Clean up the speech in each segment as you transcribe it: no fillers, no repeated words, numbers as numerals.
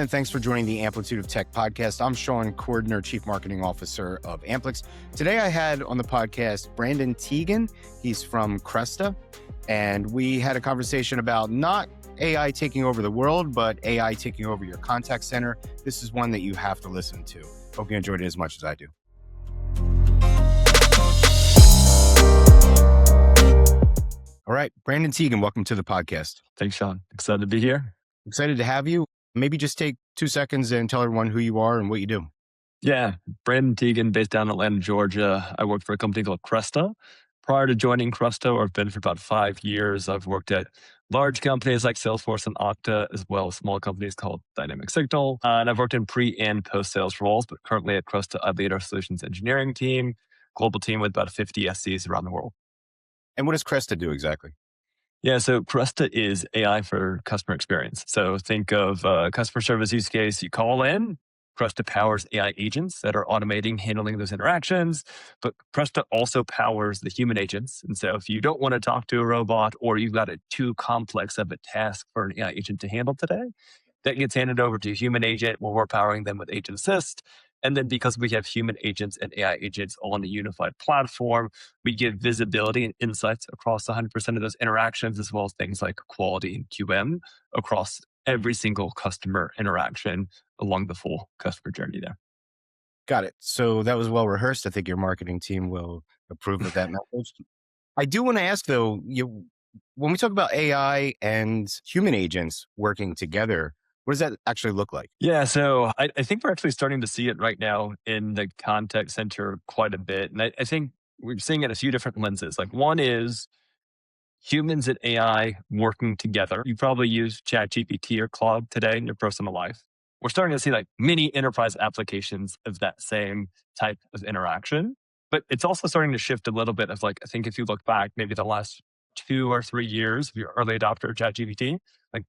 everyone, and thanks for joining the Amplitude of Tech podcast. I'm Shawn, Coordinator, Chief Marketing Officer of Amplix. Today I had on the podcast Brandon Teegen. He's from Cresta, and we had a conversation about not AI taking over the world, but AI taking over your contact center. This is one that you have to listen to. Hope you enjoyed it as much as I do. All right, Brandon Teegen, welcome to the podcast. Thanks, Shawn. Excited to be here. Excited to have you. Maybe just take 2 seconds and tell everyone who you are and what you do. Yeah, Brandon Teegen, based down in Atlanta, Georgia. I work for a company called Cresta. Prior to joining Cresta, or I've been for about 5 years, I've worked at large companies like Salesforce and Okta, as well as small companies called Dynamic Signal. And I've worked in pre and post-sales roles, but currently at Cresta, I lead our solutions engineering team, global team with about 50 SCs around the world. And what does Cresta do exactly? Yeah, so Cresta is AI for customer experience. So think of a customer service use case. You call in, Cresta powers AI agents that are automating, handling those interactions. But Cresta also powers the human agents. And so if you don't want to talk to a robot or you've got a too complex of a task for an AI agent to handle today, that gets handed over to a human agent where we're powering them with Agent Assist. And then because we have human agents and AI agents all on a unified platform, we give visibility and insights across 100% of those interactions, as well as things like quality and QM across every single customer interaction along the full customer journey there. Got it. So that was well rehearsed. I think your marketing team will approve of that message. I do want to ask though, when we talk about AI and human agents working together, what does that actually look like? Yeah, so I think we're actually starting to see it right now in the contact center quite a bit. And I think we're seeing it in a few different lenses. Like one is humans and AI working together. You probably use ChatGPT or Claude today in your personal life. We're starting to see like mini enterprise applications of that same type of interaction. But it's also starting to shift a little bit of like, I think if you look back, maybe the last 2 or 3 years, if you're early adopter of ChatGPT, like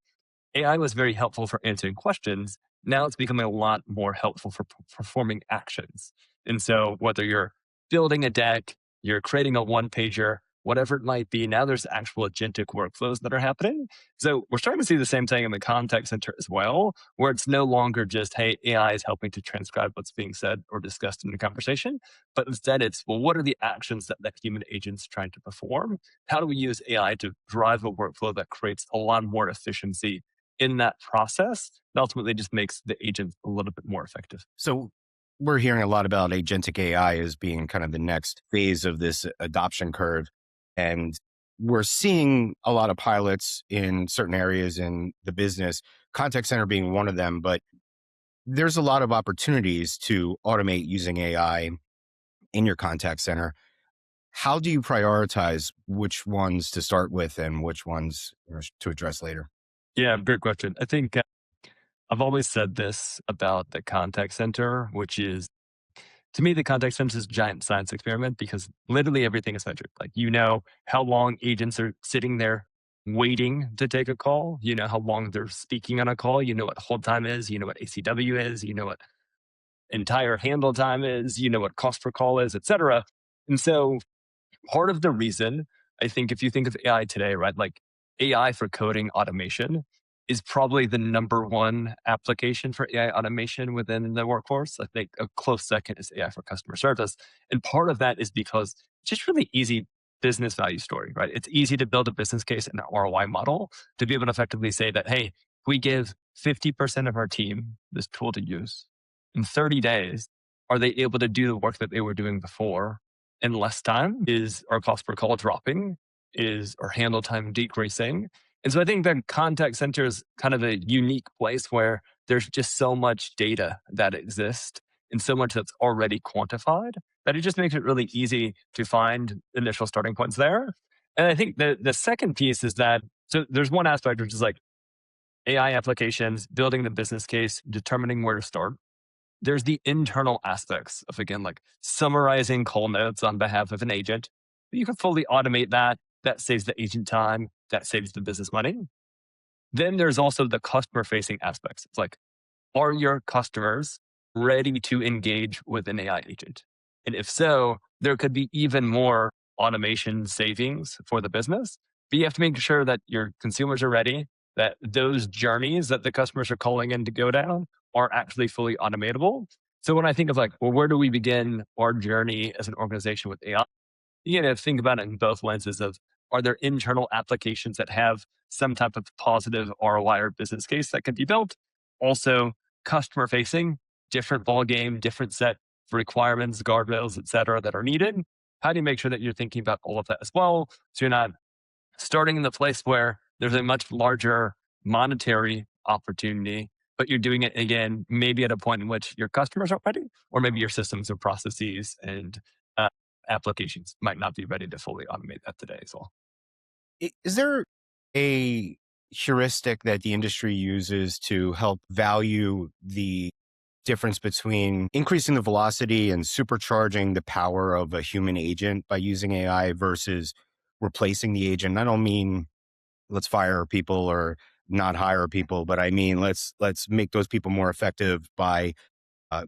AI was very helpful for answering questions. Now it's becoming a lot more helpful for performing actions. And so whether you're building a deck, you're creating a one pager, whatever it might be, now there's actual agentic workflows that are happening. So we're starting to see the same thing in the contact center as well, where it's no longer just, hey, AI is helping to transcribe what's being said or discussed in the conversation, but instead it's, well, what are the actions that human agent's trying to perform? How do we use AI to drive a workflow that creates a lot more efficiency in that process, it ultimately just makes the agent a little bit more effective. So we're hearing a lot about agentic AI as being kind of the next phase of this adoption curve. And we're seeing a lot of pilots in certain areas in the business, contact center being one of them, but there's a lot of opportunities to automate using AI in your contact center. How do you prioritize which ones to start with and which ones to address later? Yeah, great question. I think I've always said this about the contact center, which is, to me, the contact center is a giant science experiment because literally everything is measured. Like, you know how long agents are sitting there waiting to take a call. You know how long they're speaking on a call. You know what hold time is. You know what ACW is. You know what entire handle time is. You know what cost per call is, et cetera. And so part of the reason, I think, if you think of AI today, right, like AI for coding automation is probably the number one application for AI automation within the workforce. I think a close second is AI for customer service. And part of that is because it's just really easy business value story, right? It's easy to build a business case and an ROI model to be able to effectively say that, hey, we give 50% of our team this tool to use. In 30 days, are they able to do the work that they were doing before in less time? Is our cost per call dropping? Is our handle time decreasing? And so I think that contact center is kind of a unique place where there's just so much data that exists and so much that's already quantified that it just makes it really easy to find initial starting points there. And I think the second piece is that, so there's one aspect which is like AI applications, building the business case, determining where to start. There's the internal aspects of, again, like summarizing call notes on behalf of an agent. You can fully automate that. That saves the agent time. That saves the business money. Then there's also the customer facing aspects. It's like, are your customers ready to engage with an AI agent? And if so, there could be even more automation savings for the business. But you have to make sure that your consumers are ready that those journeys that the customers are calling in to go down are actually fully automatable. So when I think of like, well, where do we begin our journey as an organization with AI? You know, think about it in both lenses of, are there internal applications that have some type of positive ROI or business case that can be built? Also, customer facing, different ball game, different set of requirements, guardrails, et cetera, that are needed. How do you make sure that you're thinking about all of that as well? So you're not starting in the place where there's a much larger monetary opportunity, but you're doing it again, maybe at a point in which your customers aren't ready, or maybe your systems or processes and uh, applications might not be ready to fully automate that today as well. Is there a heuristic that the industry uses to help value the difference between increasing the velocity and supercharging the power of a human agent by using AI versus replacing the agent? I don't mean let's fire people or not hire people, but I mean let's make those people more effective by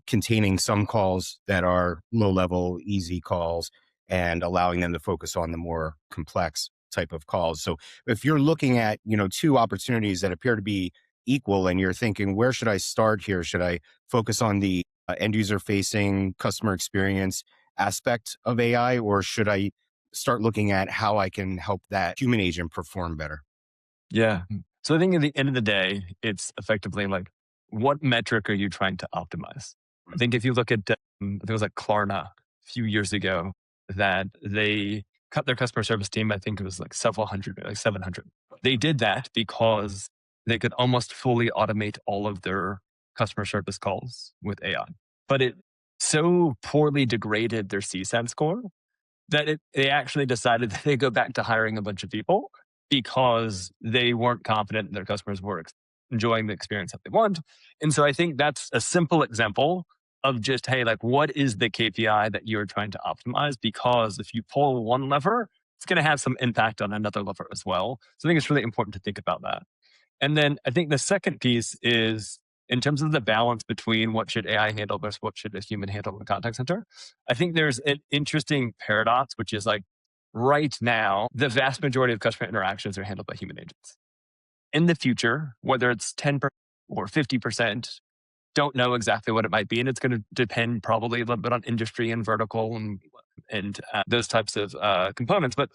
containing some calls that are low level, easy calls, and allowing them to focus on the more complex type of calls. So if you're looking at, two opportunities that appear to be equal and you're thinking, where should I start here? Should I focus on the end user facing customer experience aspect of AI, or should I start looking at how I can help that human agent perform better? Yeah. So I think at the end of the day, it's effectively like, what metric are you trying to optimize? I think if you look at, I think it was like Klarna a few years ago, that they cut their customer service team. I think it was like several hundred, like 700. They did that because they could almost fully automate all of their customer service calls with AI. But it so poorly degraded their CSAT score that they actually decided that they go back to hiring a bunch of people because they weren't confident their customers were enjoying the experience that they want. And so I think that's a simple example of just, hey, like, what is the KPI that you're trying to optimize? Because if you pull one lever, it's going to have some impact on another lever as well. So I think it's really important to think about that. And then I think the second piece is, in terms of the balance between what should AI handle versus what should a human handle in the contact center. I think there's an interesting paradox, which is like, right now, the vast majority of customer interactions are handled by human agents. In the future, whether it's 10% or 50%, don't know exactly what it might be. And it's going to depend probably a little bit on industry and vertical and those types of components. But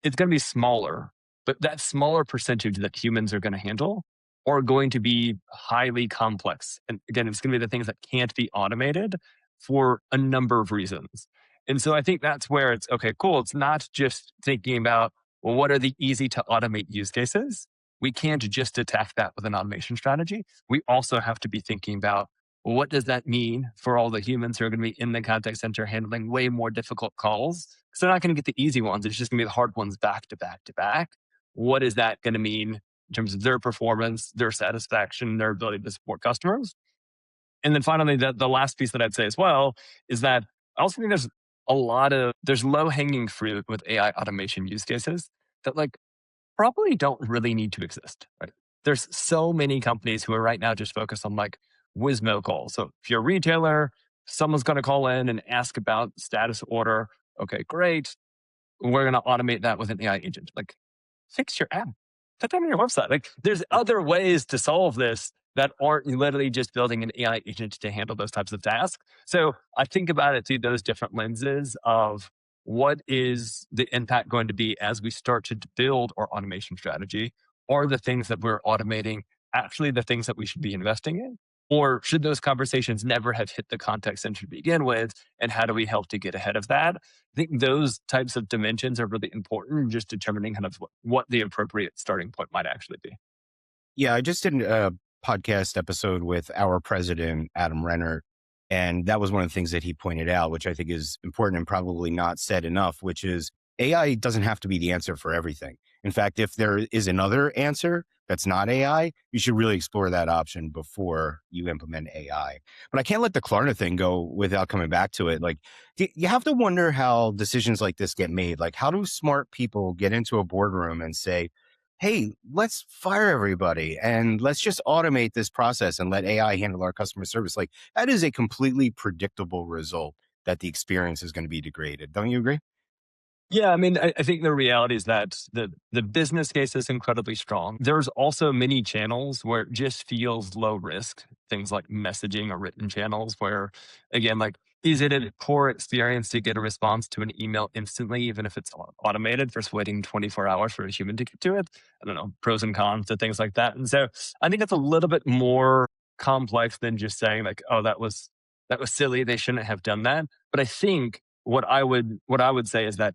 it's going to be smaller, but that smaller percentage that humans are going to handle are going to be highly complex. And again, it's going to be the things that can't be automated for a number of reasons. And so I think that's where it's okay, cool. It's not just thinking about, well, what are the easy to automate use cases? We can't just attack that with an automation strategy. We also have to be thinking about, well, what does that mean for all the humans who are going to be in the contact center handling way more difficult calls? Because they're not going to get the easy ones. It's just going to be the hard ones back to back to back. What is that going to mean in terms of their performance, their satisfaction, their ability to support customers? And then finally, the last piece that I'd say as well is that I also think there's low hanging fruit with AI automation use cases that like probably don't really need to exist. Right? There's so many companies who are right now just focused on like Wizmo calls. So if you're a retailer, someone's going to call in and ask about status order. Okay, great. We're going to automate that with an AI agent. Like, fix your app. Put that on your website. Like, there's other ways to solve this that aren't literally just building an AI agent to handle those types of tasks. So I think about it through those different lenses of, what is the impact going to be as we start to build our automation strategy? Are the things that we're automating actually the things that we should be investing in? Or should those conversations never have hit the contact center to begin with? And how do we help to get ahead of that? I think those types of dimensions are really important in just determining kind of what the appropriate starting point might actually be. Yeah, I just did a podcast episode with our president, Adam Renner. And that was one of the things that he pointed out, which I think is important and probably not said enough, which is AI doesn't have to be the answer for everything. In fact, if there is another answer that's not AI, you should really explore that option before you implement AI. But I can't let the Klarna thing go without coming back to it. Like, you have to wonder how decisions like this get made. Like, how do smart people get into a boardroom and say, hey, let's fire everybody and let's just automate this process and let AI handle our customer service? Like, that is a completely predictable result that the experience is going to be degraded. Don't you agree? Yeah, I mean, I think the reality is that the business case is incredibly strong. There's also many channels where it just feels low risk. Things like messaging or written channels, where again, like, is it a poor experience to get a response to an email instantly, even if it's automated, versus waiting 24 hours for a human to get to it? I don't know, pros and cons to things like that. And so I think it's a little bit more complex than just saying like, oh, that was silly. They shouldn't have done that. But I think what I would say is that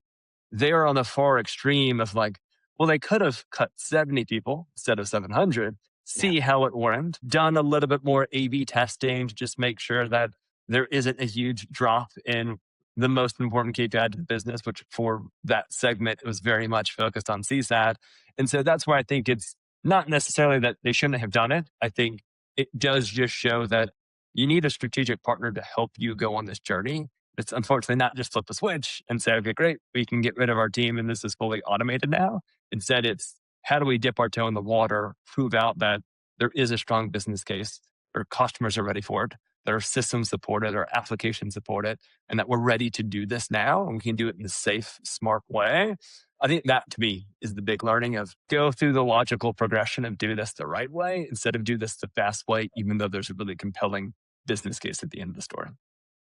they are on the far extreme of like, well, they could have cut 70 people instead of 700, Yeah. see how it went, done a little bit more A/B testing to just make sure that there isn't a huge drop in the most important KPI to the business, which for that segment, it was very much focused on CSAT. And so that's where I think it's not necessarily that they shouldn't have done it. I think it does just show that you need a strategic partner to help you go on this journey. It's unfortunately not just flip a switch and say, okay, great, we can get rid of our team and this is fully automated now. Instead, it's how do we dip our toe in the water, prove out that there is a strong business case, our customers are ready for it, that our systems support it, our applications support it, and that we're ready to do this now and we can do it in a safe, smart way. I think that to me is the big learning of go through the logical progression of do this the right way instead of do this the fast way, even though there's a really compelling business case at the end of the story.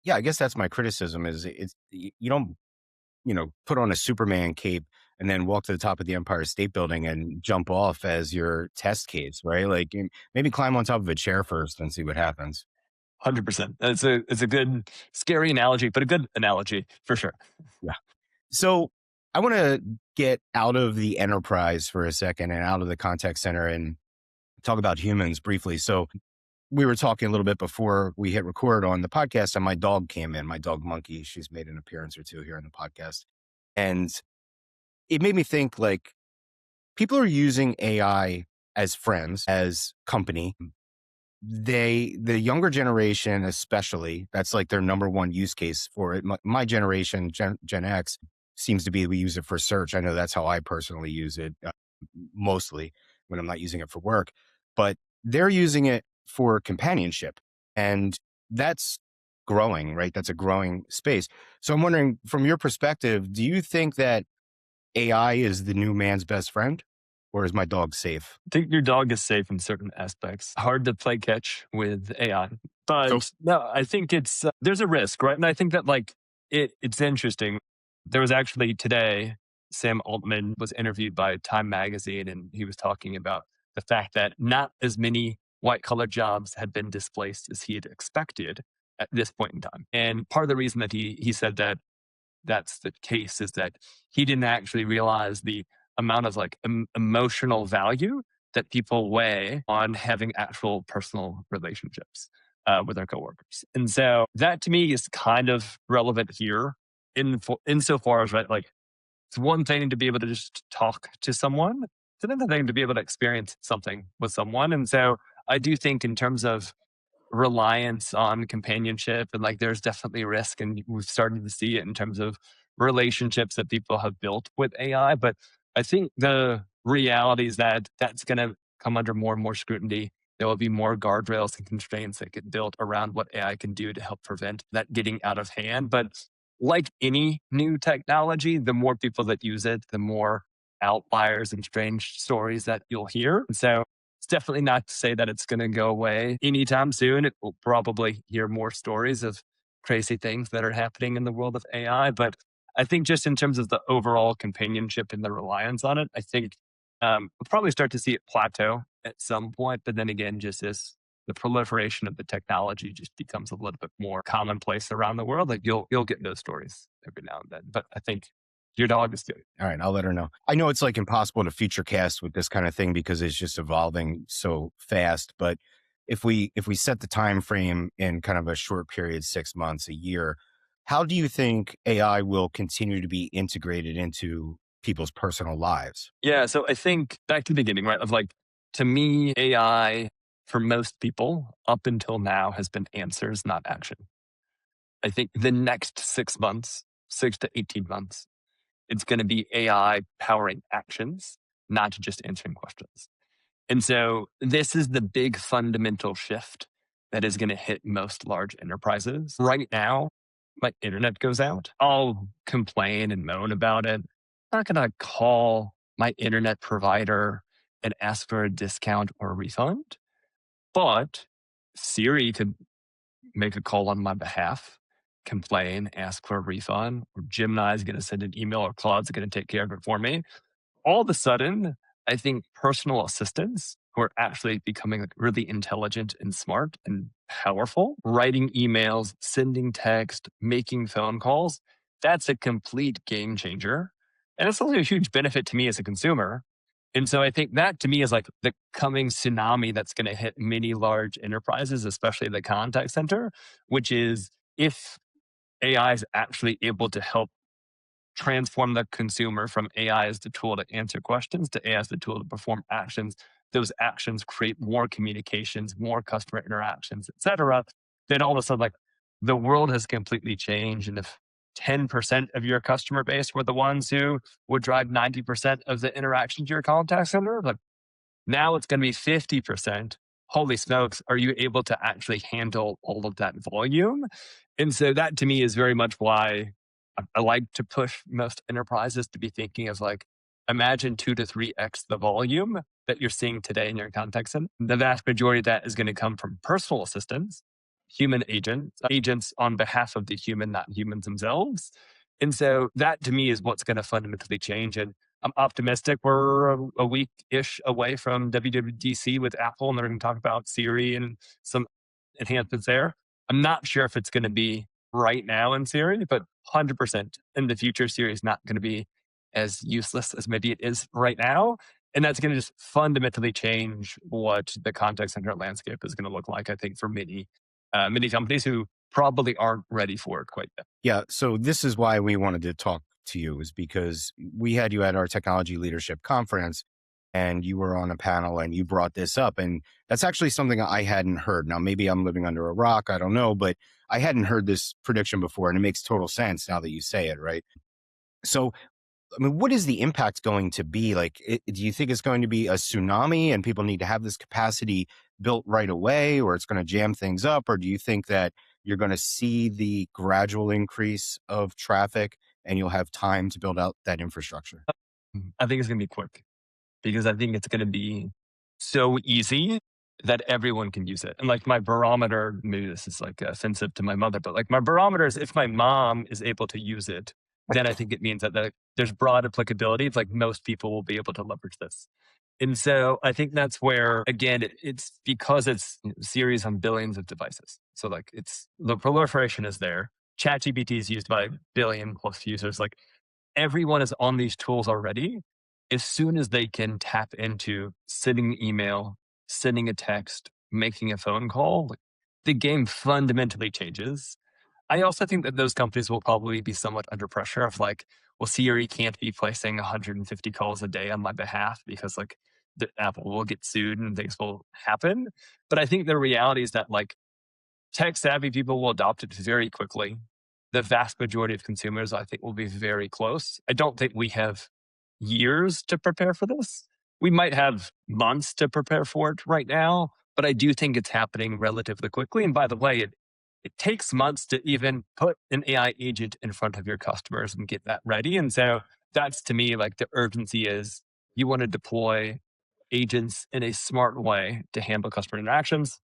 Yeah, I guess that's my criticism is you don't, put on a Superman cape and then walk to the top of the Empire State Building and jump off as your test case, right? Like maybe climb on top of a chair first and see what happens. 100%. It's a good, scary analogy, but a good analogy for sure. Yeah. So I want to get out of the enterprise for a second and out of the contact center and talk about humans briefly. So we were talking a little bit before we hit record on the podcast, and my dog came in, my dog Monkey. She's made an appearance or two here on the podcast. And it made me think like people are using AI as friends, as company. The younger generation, especially, that's like their number one use case for it. My generation, Gen X, seems to be we use it for search. I know that's how I personally use it mostly when I'm not using it for work, but they're using it for companionship. And that's growing, right? That's a growing space. So I'm wondering, from your perspective, do you think that AI is the new man's best friend, or is my dog safe? I think your dog is safe in certain aspects. Hard to play catch with AI. So But no, I think there's a risk, right? And I think that like it's interesting. There was actually today, Sam Altman was interviewed by Time Magazine, and he was talking about the fact that not as many white collar jobs had been displaced as he had expected at this point in time. And part of the reason that he said that that's the case is that he didn't actually realize the amount of like emotional value that people weigh on having actual personal relationships with their coworkers. And so that to me is kind of relevant here insofar as right, like it's one thing to be able to just talk to someone. It's another thing to be able to experience something with someone. And so I do think in terms of reliance on companionship and like there's definitely risk and we've started to see it in terms of relationships that people have built with AI, but I think the reality is that that's going to come under more and more scrutiny. There will be more guardrails and constraints that get built around what AI can do to help prevent that getting out of hand. But like any new technology, the more people that use it, the more outliers and strange stories that you'll hear. And so it's definitely not to say that it's going to go away anytime soon. It will probably hear more stories of crazy things that are happening in the world of AI. But I think just in terms of the overall companionship and the reliance on it, I think we'll probably start to see it plateau at some point. But then again, just as the proliferation of the technology just becomes a little bit more commonplace around the world, like you'll get those stories every now and then. But I think your dog is good. all right, I'll let her know. I know it's like impossible to future cast with this kind of thing because it's just evolving so fast. But if we set the time frame in kind of a short period, 6 months, a year, how do you think AI will continue to be integrated into people's personal lives? Yeah. So I think back to the beginning, right? Of like, to me, AI for most people up until now has been answers, not action. I think the next 6 months, 6 to 18 months, it's going to be AI powering actions, not just answering questions. And so this is the big fundamental shift that is going to hit most large enterprises. Right now, my internet goes out, I'll complain and moan about it. I'm not going to call my internet provider and ask for a discount or a refund, but Siri could make a call on my behalf, complain, ask for a refund, or Gemini is going to send an email, or Claude's going to take care of it for me. All of a sudden, I think personal assistants who are actually becoming like really intelligent and smart and powerful, writing emails, sending text, making phone calls, that's a complete game changer. And it's also a huge benefit to me as a consumer. And so I think that to me is like the coming tsunami that's going to hit many large enterprises, especially the contact center, which is if AI is actually able to help transform the consumer from AI as the tool to answer questions to AI as the tool to perform actions. Those actions create more communications, more customer interactions, et cetera. Then all of a sudden, like the world has completely changed. And if 10% of your customer base were the ones who would drive 90% of the interactions to your contact center, like now it's going to be 50%. Holy smokes, are you able to actually handle all of that volume? And so that to me is very much why I like to push most enterprises to be thinking of like, imagine 2 to 3x the volume that you're seeing today in your contact center. The vast majority of that is going to come from personal assistants, human agents on behalf of the human, not humans themselves. And so that to me is what's going to fundamentally change. And I'm optimistic. We're a week-ish away from WWDC with Apple, and they're going to talk about Siri and some enhancements there. I'm not sure if it's going to be right now in Siri, but 100% in the future, Siri is not going to be as useless as maybe it is right now. And that's going to just fundamentally change what the contact center landscape is going to look like, I think, for many companies who probably aren't ready for it quite yet. Yeah. So this is why we wanted to talk to you, is because we had you at our technology leadership conference and you were on a panel and you brought this up. And that's actually something I hadn't heard. Now, maybe I'm living under a rock. I don't know, but I hadn't heard this prediction before. And it makes total sense now that you say it, right? So, I mean, what is the impact going to be? Like, do you think it's going to be a tsunami and people need to have this capacity built right away, or it's going to jam things up? Or do you think that you're going to see the gradual increase of traffic and you'll have time to build out that infrastructure? I think it's going to be quick because I think it's going to be so easy that everyone can use it. And like my barometer, maybe this is like offensive to my mother, but like my barometer is if my mom is able to use it, then I think it means that there's broad applicability. It's like most people will be able to leverage this. And so I think that's where, again, it's because it's series on billions of devices. So like it's the proliferation is there. ChatGPT is used by a billion plus users. Like everyone is on these tools already. As soon as they can tap into sending an email, sending a text, making a phone call, like, the game fundamentally changes. I also think that those companies will probably be somewhat under pressure of like, well, Siri can't be placing 150 calls a day on my behalf because like the Apple will get sued and things will happen. But I think the reality is that like tech savvy people will adopt it very quickly. The vast majority of consumers, I think, will be very close. I don't think we have years to prepare for this. We might have months to prepare for it right now, but I do think it's happening relatively quickly. And by the way, it takes months to even put an AI agent in front of your customers and get that ready. And so that's to me like the urgency is you want to deploy agents in a smart way to handle customer interactions,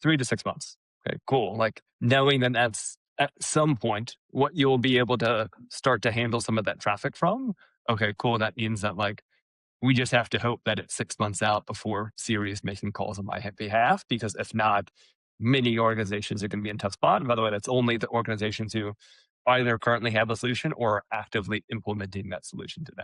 3 to 6 months. Okay, cool. Like knowing that that's at some point what you'll be able to start to handle some of that traffic from. Okay, cool. That means that like we just have to hope that it's 6 months out before Siri is making calls on my behalf, because if not, many organizations are going to be in a tough spot. And by the way, that's only the organizations who either currently have a solution or are actively implementing that solution today.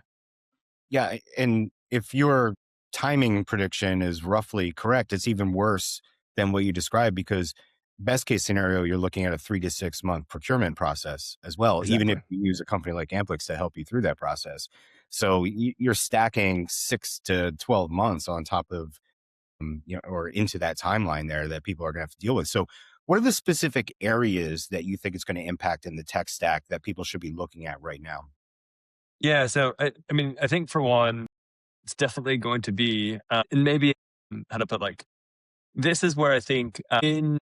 Yeah. And if your timing prediction is roughly correct, it's even worse than what you described, because best case scenario, you're looking at a 3 to 6 month procurement process as well, even if Exactly. you use a company like Amplix to help you through that process. So you're stacking 6 to 12 months on top of, or into that timeline there that people are going to have to deal with. So what are the specific areas that you think it's going to impact in the tech stack that people should be looking at right now? Yeah. So, I mean, I think for one, it's definitely going to be, and maybe how to put like, this is where I think in,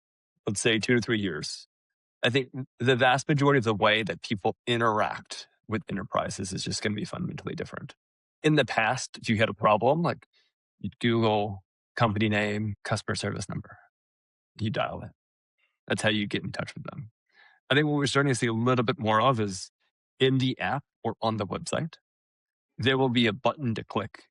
let's say, 2 to 3 years, I think the vast majority of the way that people interact with enterprises is just going to be fundamentally different. In the past, if you had a problem, like you'd Google company name, customer service number, you dial it. That's how you get in touch with them. I think what we're starting to see a little bit more of is in the app or on the website, there will be a button to click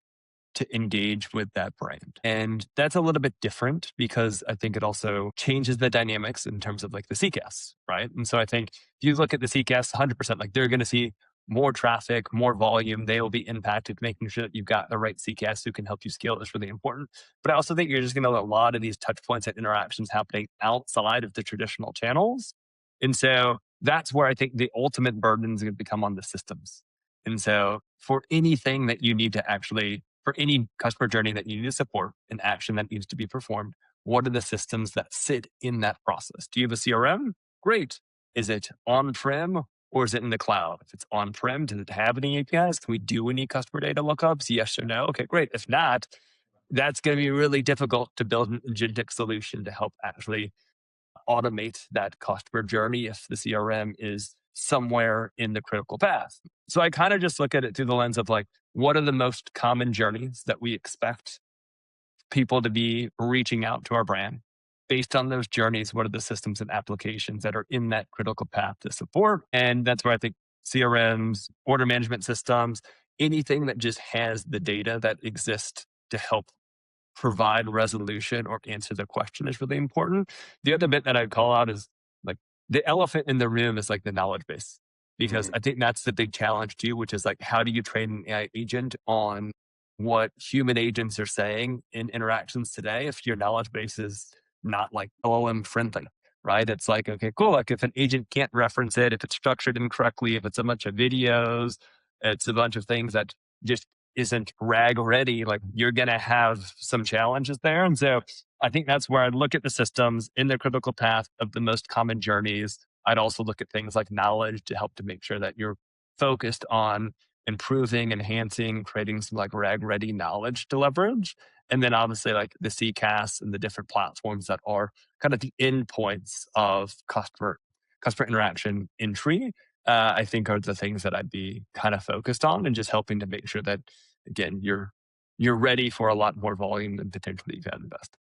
to engage with that brand. And that's a little bit different because I think it also changes the dynamics in terms of like the CCAS, right? And so I think if you look at the CCAS, 100%, like they're going to see more traffic, more volume. They will be impacted. Making sure that you've got the right CCAS who can help you scale is really important. But I also think you're just going to have a lot of these touch points and interactions happening outside of the traditional channels. And so that's where I think the ultimate burden is going to become on the systems. And so for anything that you need to actually, for any customer journey that you need to support, an action that needs to be performed, what are the systems that sit in that process? Do you have a CRM? Great. Is it on-prem or is it in the cloud? If it's on-prem, does it have any APIs? Can we do any customer data lookups? Yes or no? Okay, great. If not, that's going to be really difficult to build an agentic solution to help actually automate that customer journey if the CRM is somewhere in the critical path. So I kind of just look at it through the lens of like, what are the most common journeys that we expect people to be reaching out to our brand? Based on those journeys, what are the systems and applications that are in that critical path to support? And that's where I think CRMs, order management systems, anything that just has the data that exists to help provide resolution or answer the question is really important. The other bit that I'd call out is like the elephant in the room is like the knowledge base, because Mhm. I think that's the big challenge too, which is like, how do you train an AI agent on what human agents are saying in interactions today if your knowledge base is not like LLM friendly, right? It's like, okay, cool. Like if an agent can't reference it, if it's structured incorrectly, if it's a bunch of videos, it's a bunch of things that just isn't rag ready, like you're going to have some challenges there. And so I think that's where I'd look at the systems in the critical path of the most common journeys. I'd also look at things like knowledge to help to make sure that you're focused on improving, enhancing, creating some like rag ready knowledge to leverage. And then obviously like the CCAS and the different platforms that are kind of the endpoints of customer interaction entry, I think are the things that I'd be kind of focused on and just helping to make sure that again you're ready for a lot more volume than potentially you've had in the past.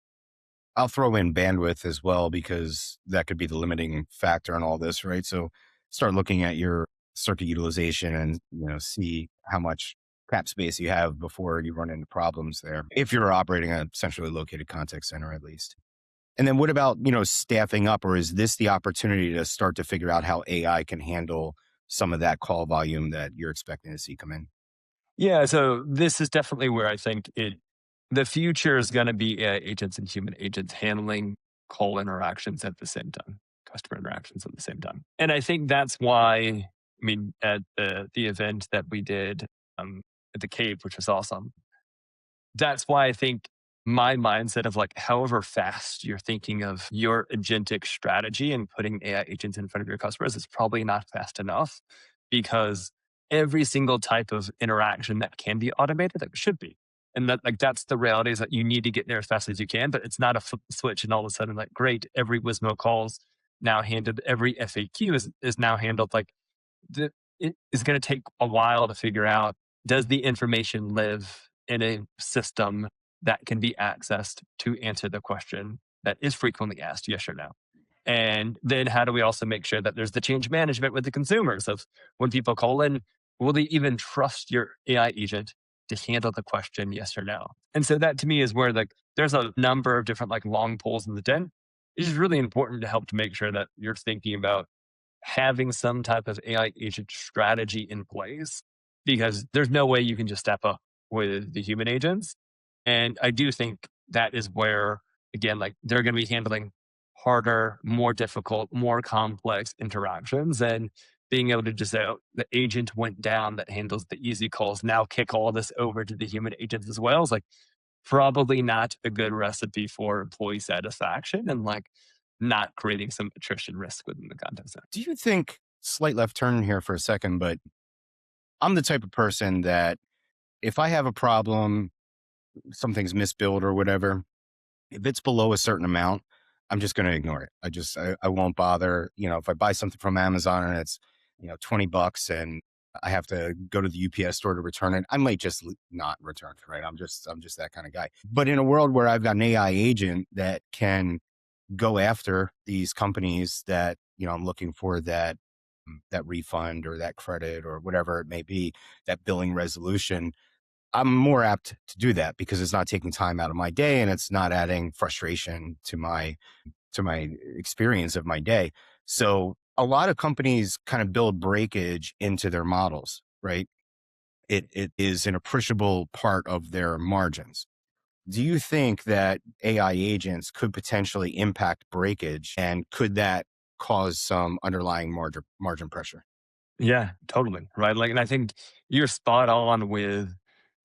I'll throw in bandwidth as well because that could be the limiting factor in all this, right? So start looking at your circuit utilization and see how much cap space you have before you run into problems there. If you're operating a centrally located contact center, at least. And then what about staffing up, or is this the opportunity to start to figure out how AI can handle some of that call volume that you're expecting to see come in? Yeah, so this is definitely where I think the future is going to be AI agents and human agents handling call interactions at the same time, customer interactions at the same time. And I think that's why, I mean, at the event that we did at the Cave, which was awesome, that's why I think my mindset of like, however fast you're thinking of your agentic strategy and putting AI agents in front of your customers is probably not fast enough, because every single type of interaction that can be automated, that should be. And that like that's the reality, is that you need to get there as fast as you can, but it's not a flip switch and all of a sudden like great, every Wismo calls now handled, every FAQ is now handled. Like it is going to take a while to figure out, does the information live in a system that can be accessed to answer the question that is frequently asked, yes or no? And then how do we also make sure that there's the change management with the consumers of when people call in, will they even trust your AI agent to handle the question, yes or no? And so that to me is where like there's a number of different like long poles in the tent. It's just really important to help to make sure that you're thinking about having some type of AI agent strategy in place, because there's no way you can just step up with the human agents. And I do think that is where, again, like they're going to be handling harder, more difficult, more complex interactions. And being able to just say, oh, the agent went down that handles the easy calls, now kick all this over to the human agents as well, is like probably not a good recipe for employee satisfaction and like not creating some attrition risk within the contact center. Do you think, slight left turn here for a second, but I'm the type of person that if I have a problem, something's misbilled or whatever, if it's below a certain amount, I'm just going to ignore it. I won't bother. If I buy something from Amazon and it's, $20 and I have to go to the UPS store to return it, I might just not return it, right? I'm just that kind of guy. But in a world where I've got an AI agent that can go after these companies that, I'm looking for that refund or that credit or whatever it may be, that billing resolution, I'm more apt to do that because it's not taking time out of my day and it's not adding frustration to my experience of my day. So a lot of companies kind of build breakage into their models, right? It is an appreciable part of their margins. Do you think that AI agents could potentially impact breakage, and could that cause some underlying margin pressure? Yeah, totally. Right. Like, and I think you're spot on with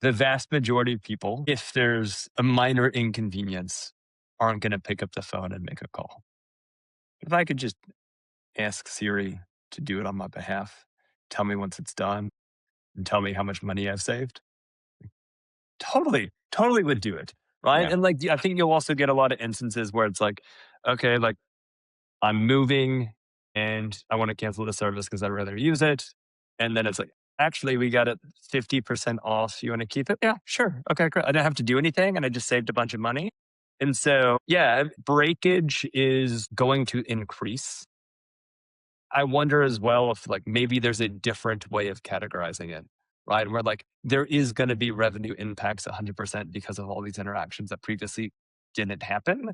the vast majority of people, if there's a minor inconvenience, aren't going to pick up the phone and make a call. If I could just ask Siri to do it on my behalf, tell me once it's done, and tell me how much money I've saved, totally would do it. Right. Yeah. And like, I think you'll also get a lot of instances where it's like, okay, like I'm moving and I want to cancel the service because I'd rather use it. And then it's like, actually, we got it 50% off. You want to keep it? Yeah, sure. Okay, great. I didn't have to do anything and I just saved a bunch of money. And so, yeah, breakage is going to increase. I wonder as well if like maybe there's a different way of categorizing it, right? Where like there is going to be revenue impacts 100% because of all these interactions that previously didn't happen.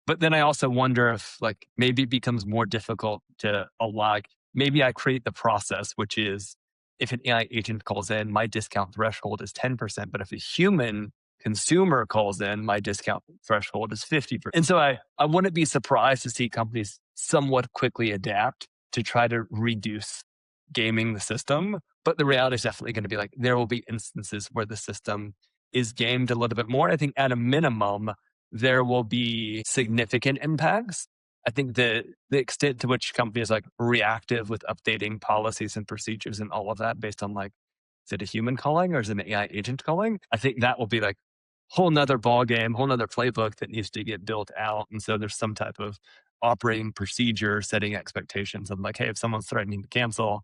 But then I also wonder if like maybe it becomes more difficult to allow, like, maybe I create the process, which is if an AI agent calls in, my discount threshold is 10%. But if a human consumer calls in, my discount threshold is 50%. And so I wouldn't be surprised to see companies somewhat quickly adapt to try to reduce gaming the system. But the reality is definitely going to be like there will be instances where the system is gamed a little bit more. I think at a minimum, there will be significant impacts. I think the extent to which companies like reactive with updating policies and procedures and all of that based on like, is it a human calling or is it an AI agent calling? I think that will be like whole nother ball game, whole nother playbook that needs to get built out. And so there's some type of operating procedure, setting expectations of like, hey, if someone's threatening to cancel,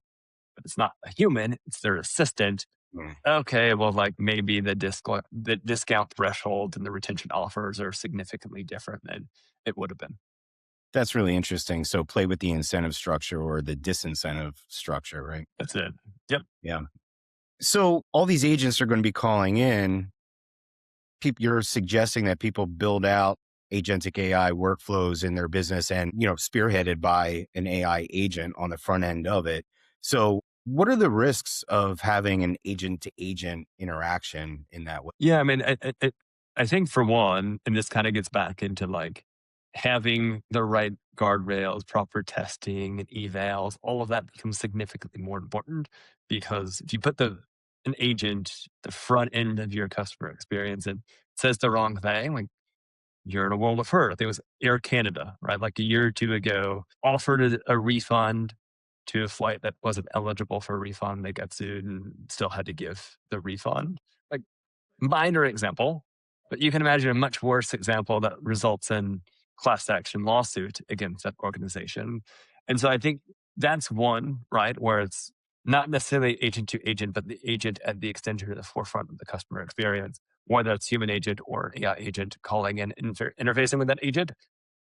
but it's not a human, it's their assistant. Mm. Okay, well, like maybe the discount threshold and the retention offers are significantly different than it would have been. That's really interesting. So play with the incentive structure or the disincentive structure, right? That's it. Yep. Yeah. So all these agents are going to be calling in. You're suggesting that people build out agentic AI workflows in their business and, spearheaded by an AI agent on the front end of it. So what are the risks of having an agent to agent interaction in that way? Yeah, I mean, I think for one, and this kind of gets back into like having the right guardrails, proper testing and evals, all of that becomes significantly more important because if you put an agent the front end of your customer experience and says the wrong thing, like you're in a world of hurt. I think it was Air Canada, right? Like a year or two ago, offered a refund to a flight that wasn't eligible for a refund. They got sued and still had to give the refund. Like minor example, but you can imagine a much worse example that results in class action lawsuit against that organization. And so I think that's one, right, where it's not necessarily agent to agent, but the agent at the extension of the forefront of the customer experience, whether it's human agent or AI agent calling in and interfacing with that agent,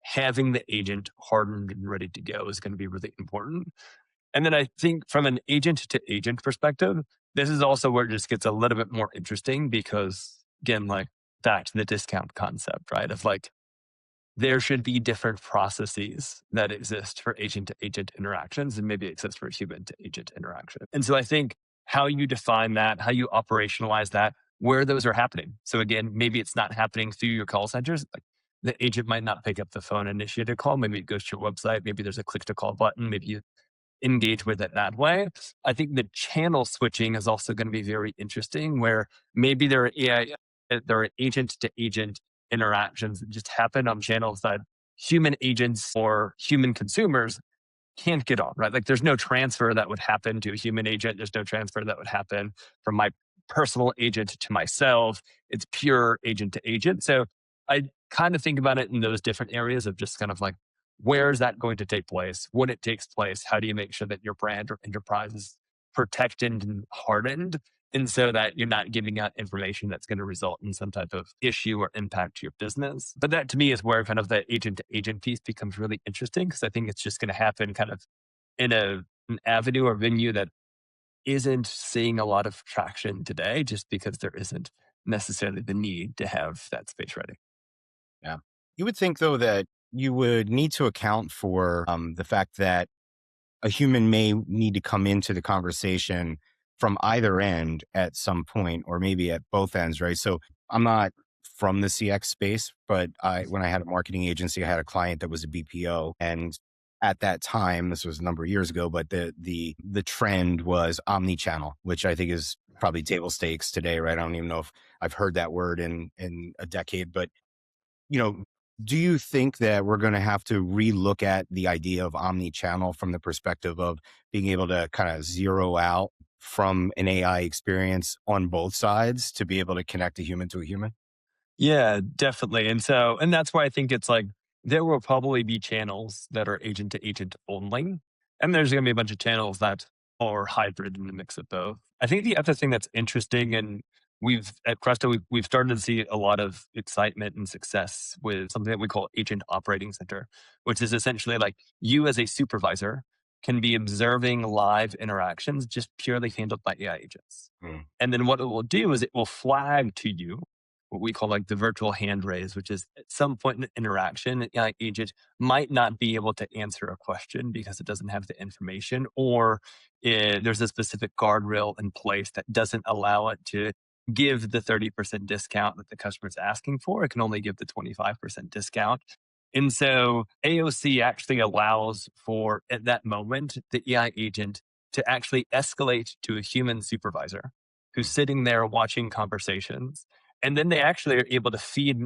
having the agent hardened and ready to go is going to be really important. And then I think from an agent to agent perspective, this is also where it just gets a little bit more interesting because, again, like back to the discount concept, right? Of like, there should be different processes that exist for agent to agent interactions and maybe exist for human to agent interaction. And so I think how you define that, how you operationalize that, where those are happening. So again, maybe it's not happening through your call centers. Like the agent might not pick up the phone and initiate a call. Maybe it goes to your website. Maybe there's a click to call button. Maybe you engage with it that way. I think the channel switching is also going to be very interesting where maybe there are agent to agent interactions that just happen on channels that human agents or human consumers can't get on, right? Like there's no transfer that would happen to a human agent. There's no transfer that would happen from my personal agent to myself. It's pure agent to agent. So I kind of think about it in those different areas of just kind of like, where is that going to take place? When it takes place, how do you make sure that your brand or enterprise is protected and hardened? And so that you're not giving out information that's going to result in some type of issue or impact to your business. But that to me is where kind of the agent to agent piece becomes really interesting because I think it's just going to happen kind of in an avenue or venue that isn't seeing a lot of traction today just because there isn't necessarily the need to have that space ready. Yeah. You would think though that you would need to account for the fact that a human may need to come into the conversation from either end at some point, or maybe at both ends, right? So I'm not from the CX space, but when I had a marketing agency, I had a client that was a BPO, and at that time, this was a number of years ago, but the trend was omni-channel, which I think is probably table stakes today, right? I don't even know if I've heard that word in a decade, but you know, do you think that we're going to have to relook at the idea of omni-channel from the perspective of being able to kind of zero out from an AI experience on both sides to be able to connect a human to a human? Yeah, definitely. And that's why I think it's like there will probably be channels that are agent to agent only. And there's going to be a bunch of channels that are hybrid in the mix of both. I think the other thing that's interesting, and we've at Cresta, we've started to see a lot of excitement and success with something that we call agent operating center, which is essentially like you as a supervisor can be observing live interactions just purely handled by AI agents. Mm, And then what it will do is it will flag to you what we call like the virtual hand raise, which is at some point in interaction, an AI agent might not be able to answer a question because it doesn't have the information, or there's a specific guardrail in place that doesn't allow it to give the 30% discount that the customer is asking for. It can only give the 25% discount. And so AOC actually allows for, at that moment, the AI agent to actually escalate to a human supervisor who's mm, sitting there watching conversations, and then they actually are able to feed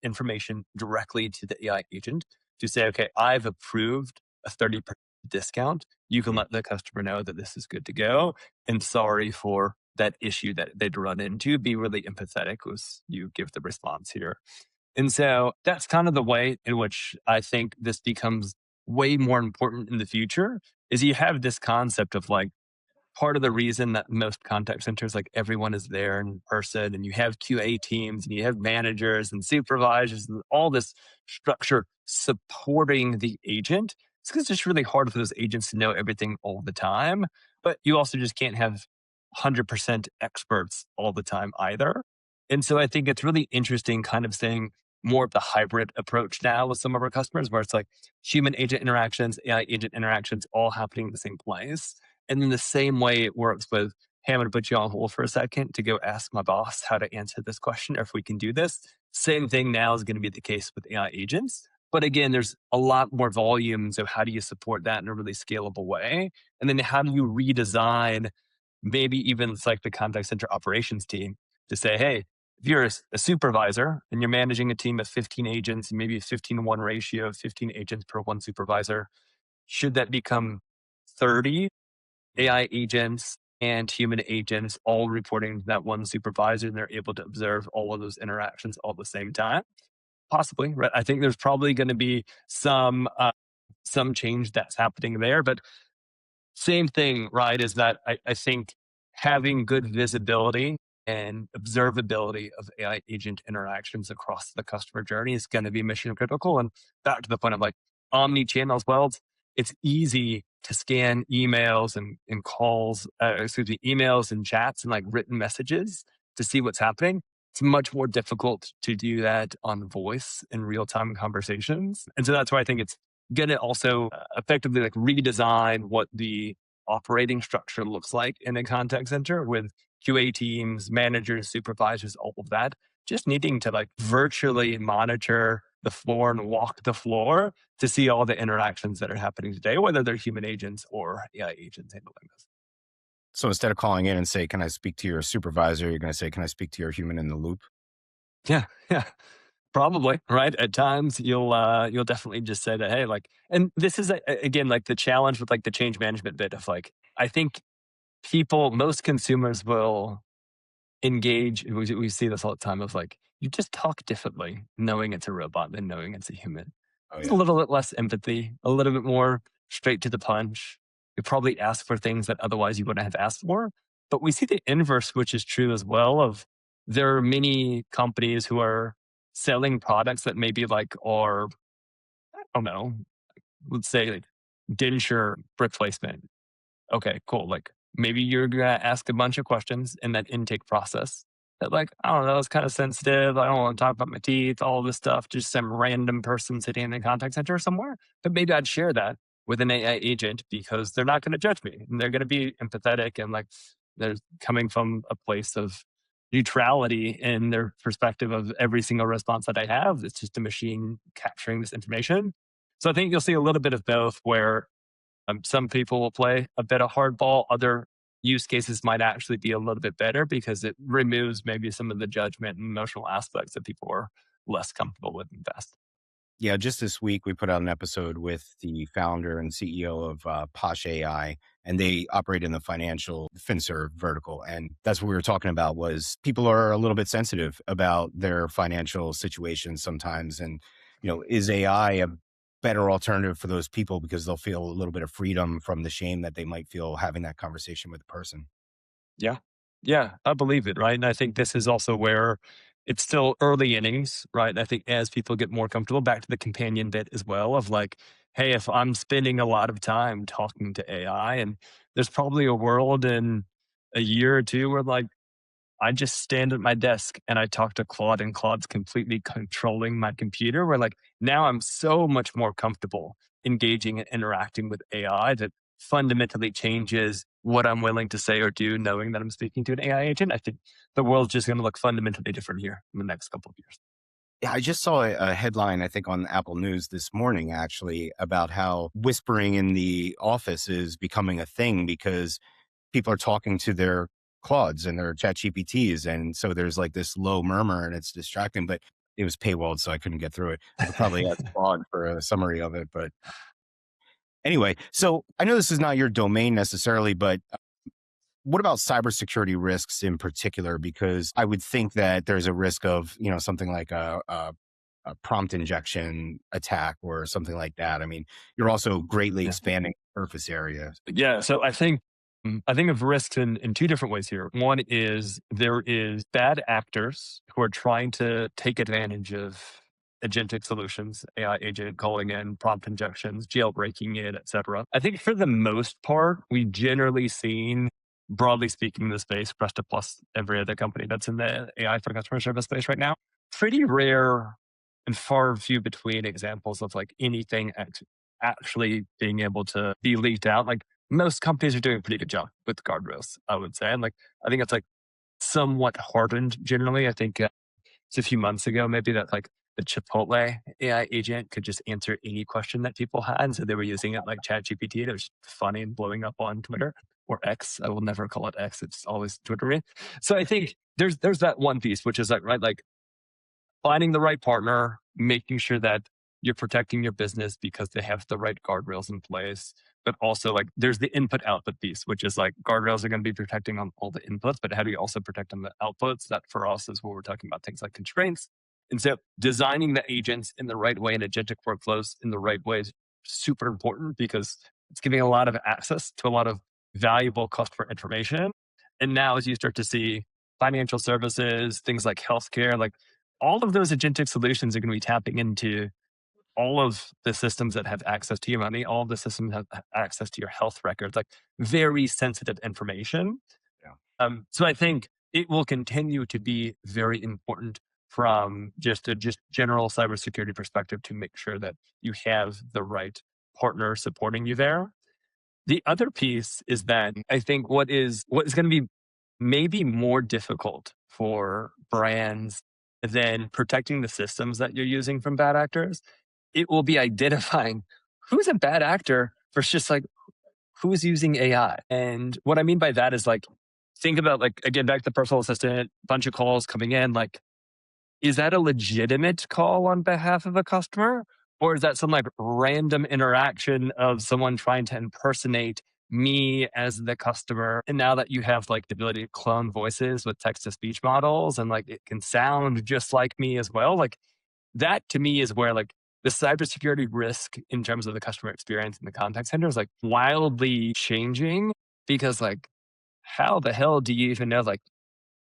information directly to the AI agent to say, okay, I've approved a 30% discount. You can mm, let the customer know that this is good to go. And sorry for that issue that they'd run into. Be really empathetic as you give the response here. And so that's kind of the way in which I think this becomes way more important in the future is you have this concept of like, part of the reason that most contact centers, like everyone is there in person and you have QA teams and you have managers and supervisors and all this structure supporting the agent. It's because it's just really hard for those agents to know everything all the time. But you also just can't have 100% experts all the time either. And so I think it's really interesting kind of saying more of the hybrid approach now with some of our customers where it's like human agent interactions, AI agent interactions all happening in the same place. And in the same way it works with, hey, I'm going to put you on hold for a second to go ask my boss how to answer this question or if we can do this. Same thing now is going to be the case with AI agents. But again, there's a lot more volume. So how do you support that in a really scalable way? And then how do you redesign maybe even it's like the contact center operations team to say, hey, if you're a supervisor and you're managing a team of 15 agents, maybe a 15-to-1 ratio of 15 agents per one supervisor, should that become 30 mm. AI agents and human agents all reporting to that one supervisor and they're able to observe all of those interactions all at the same time? Possibly, right? I think there's probably going to be some change that's happening there, but same thing, right? Is that I think having good visibility and observability of AI agent interactions across the customer journey is going to be mission critical. And back to the point of like omni-channel as well, it's easy to scan emails and calls, emails and chats and like written messages to see what's happening. It's much more difficult to do that on voice in real time conversations. And so that's why I think it's going to also effectively like redesign what the operating structure looks like in a contact center with QA teams, managers, supervisors, all of that, just needing to like virtually monitor the floor and walk the floor to see all the interactions that are happening today, whether they're human agents or AI agents handling this. So instead of calling in and say, "Can I speak to your supervisor?" You're going to say, "Can I speak to your human in the loop?" Yeah, yeah. Probably, right? At times you'll definitely just say that, hey, like, and this is again like the challenge with like the change management bit of like, I think most consumers will engage. We see this all the time of like, you just talk differently, knowing it's a robot than knowing it's a human. Oh There's a yeah. little bit less empathy, a little bit more straight to the punch. You probably ask for things that otherwise you wouldn't have asked for. But we see the inverse, which is true as well. Of there are many companies who are selling products that maybe like are, I don't know, let's say like denture replacement. Okay, cool. Like maybe you're gonna ask a bunch of questions in that intake process that, like, I don't know, it's kind of sensitive. I don't want to talk about my teeth, all this stuff. Just some random person sitting in a contact center somewhere. But maybe I'd share that with an AI agent because they're not going to judge me and they're going to be empathetic and like they're coming from a place of neutrality in their perspective of every single response that I have. It's just a machine capturing this information. So I think you'll see a little bit of both where some people will play a bit of hardball. Other use cases might actually be a little bit better because it removes maybe some of the judgment and emotional aspects that people are less comfortable with in fast. Yeah, just this week we put out an episode with the founder and CEO of Posh AI, and they operate in the financial FinServ vertical. And that's what we were talking about was people are a little bit sensitive about their financial situation sometimes. And, is AI a better alternative for those people because they'll feel a little bit of freedom from the shame that they might feel having that conversation with a person? Yeah. Yeah, I believe it, right? And I think this is also where it's still early innings, right? I think as people get more comfortable, back to the companion bit as well of like, hey, if I'm spending a lot of time talking to AI, and there's probably a world in a year or two where like I just stand at my desk and I talk to Claude, and Claude's completely controlling my computer. Where like now I'm so much more comfortable engaging and interacting with AI that fundamentally changes what I'm willing to say or do, knowing that I'm speaking to an AI agent. I think the world's just going to look fundamentally different here in the next couple of years. Yeah, I just saw a headline, I think on Apple News this morning, actually, about how whispering in the office is becoming a thing because people are talking to their Claudes and their Chat GPTs. And so there's like this low murmur and it's distracting, but it was paywalled, so I couldn't get through it. I could probably ask Claude for a summary of it. But anyway, so I know this is not your domain necessarily, but what about cybersecurity risks in particular? Because I would think that there's a risk of, something like a prompt injection attack or something like that. I mean, you're also greatly Yeah. expanding surface area. Yeah, so I think of risks in two different ways here. One is there is bad actors who are trying to take advantage of agentic solutions, AI agent calling in, prompt injections, jailbreaking it, etc. I think for the most part, we've generally seen, broadly speaking, in the space, Cresta plus every other company that's in the AI for customer service space right now, pretty rare and far few between examples of like anything actually being able to be leaked out. Like most companies are doing a pretty good job with guardrails, I would say. And like, I think it's like somewhat hardened generally. I think it's a few months ago, maybe that like the Chipotle AI agent could just answer any question that people had. And so they were using it like Chat GPT. It was funny and blowing up on Twitter or X. I will never call it X. It's always Twitter. Me. So I think there's that one piece, which is like, right, like finding the right partner, making sure that you're protecting your business because they have the right guardrails in place. But also, like, there's the input output piece, which is like guardrails are going to be protecting on all the inputs, but how do you also protect on the outputs? That for us is what we're talking about things like constraints. And so, designing the agents in the right way and agentic workflows in the right way is super important because it's giving a lot of access to a lot of valuable customer information. And now, as you start to see financial services, things like healthcare, like all of those agentic solutions are going to be tapping into all of the systems that have access to your money, all of the systems have access to your health records, like very sensitive information. Yeah. So I think it will continue to be very important from just a just general cybersecurity perspective to make sure that you have the right partner supporting you there. The other piece is that I think what is going to be maybe more difficult for brands than protecting the systems that you're using from bad actors. It will be identifying who's a bad actor versus just like who's using AI. And what I mean by that is like think about like again back to the personal assistant, bunch of calls coming in, like is that a legitimate call on behalf of a customer? Or is that some like random interaction of someone trying to impersonate me as the customer. And now that you have like the ability to clone voices with text to speech models and like it can sound just like me as well, like that to me is where like the cybersecurity risk in terms of the customer experience in the contact center is like wildly changing because like how the hell do you even know like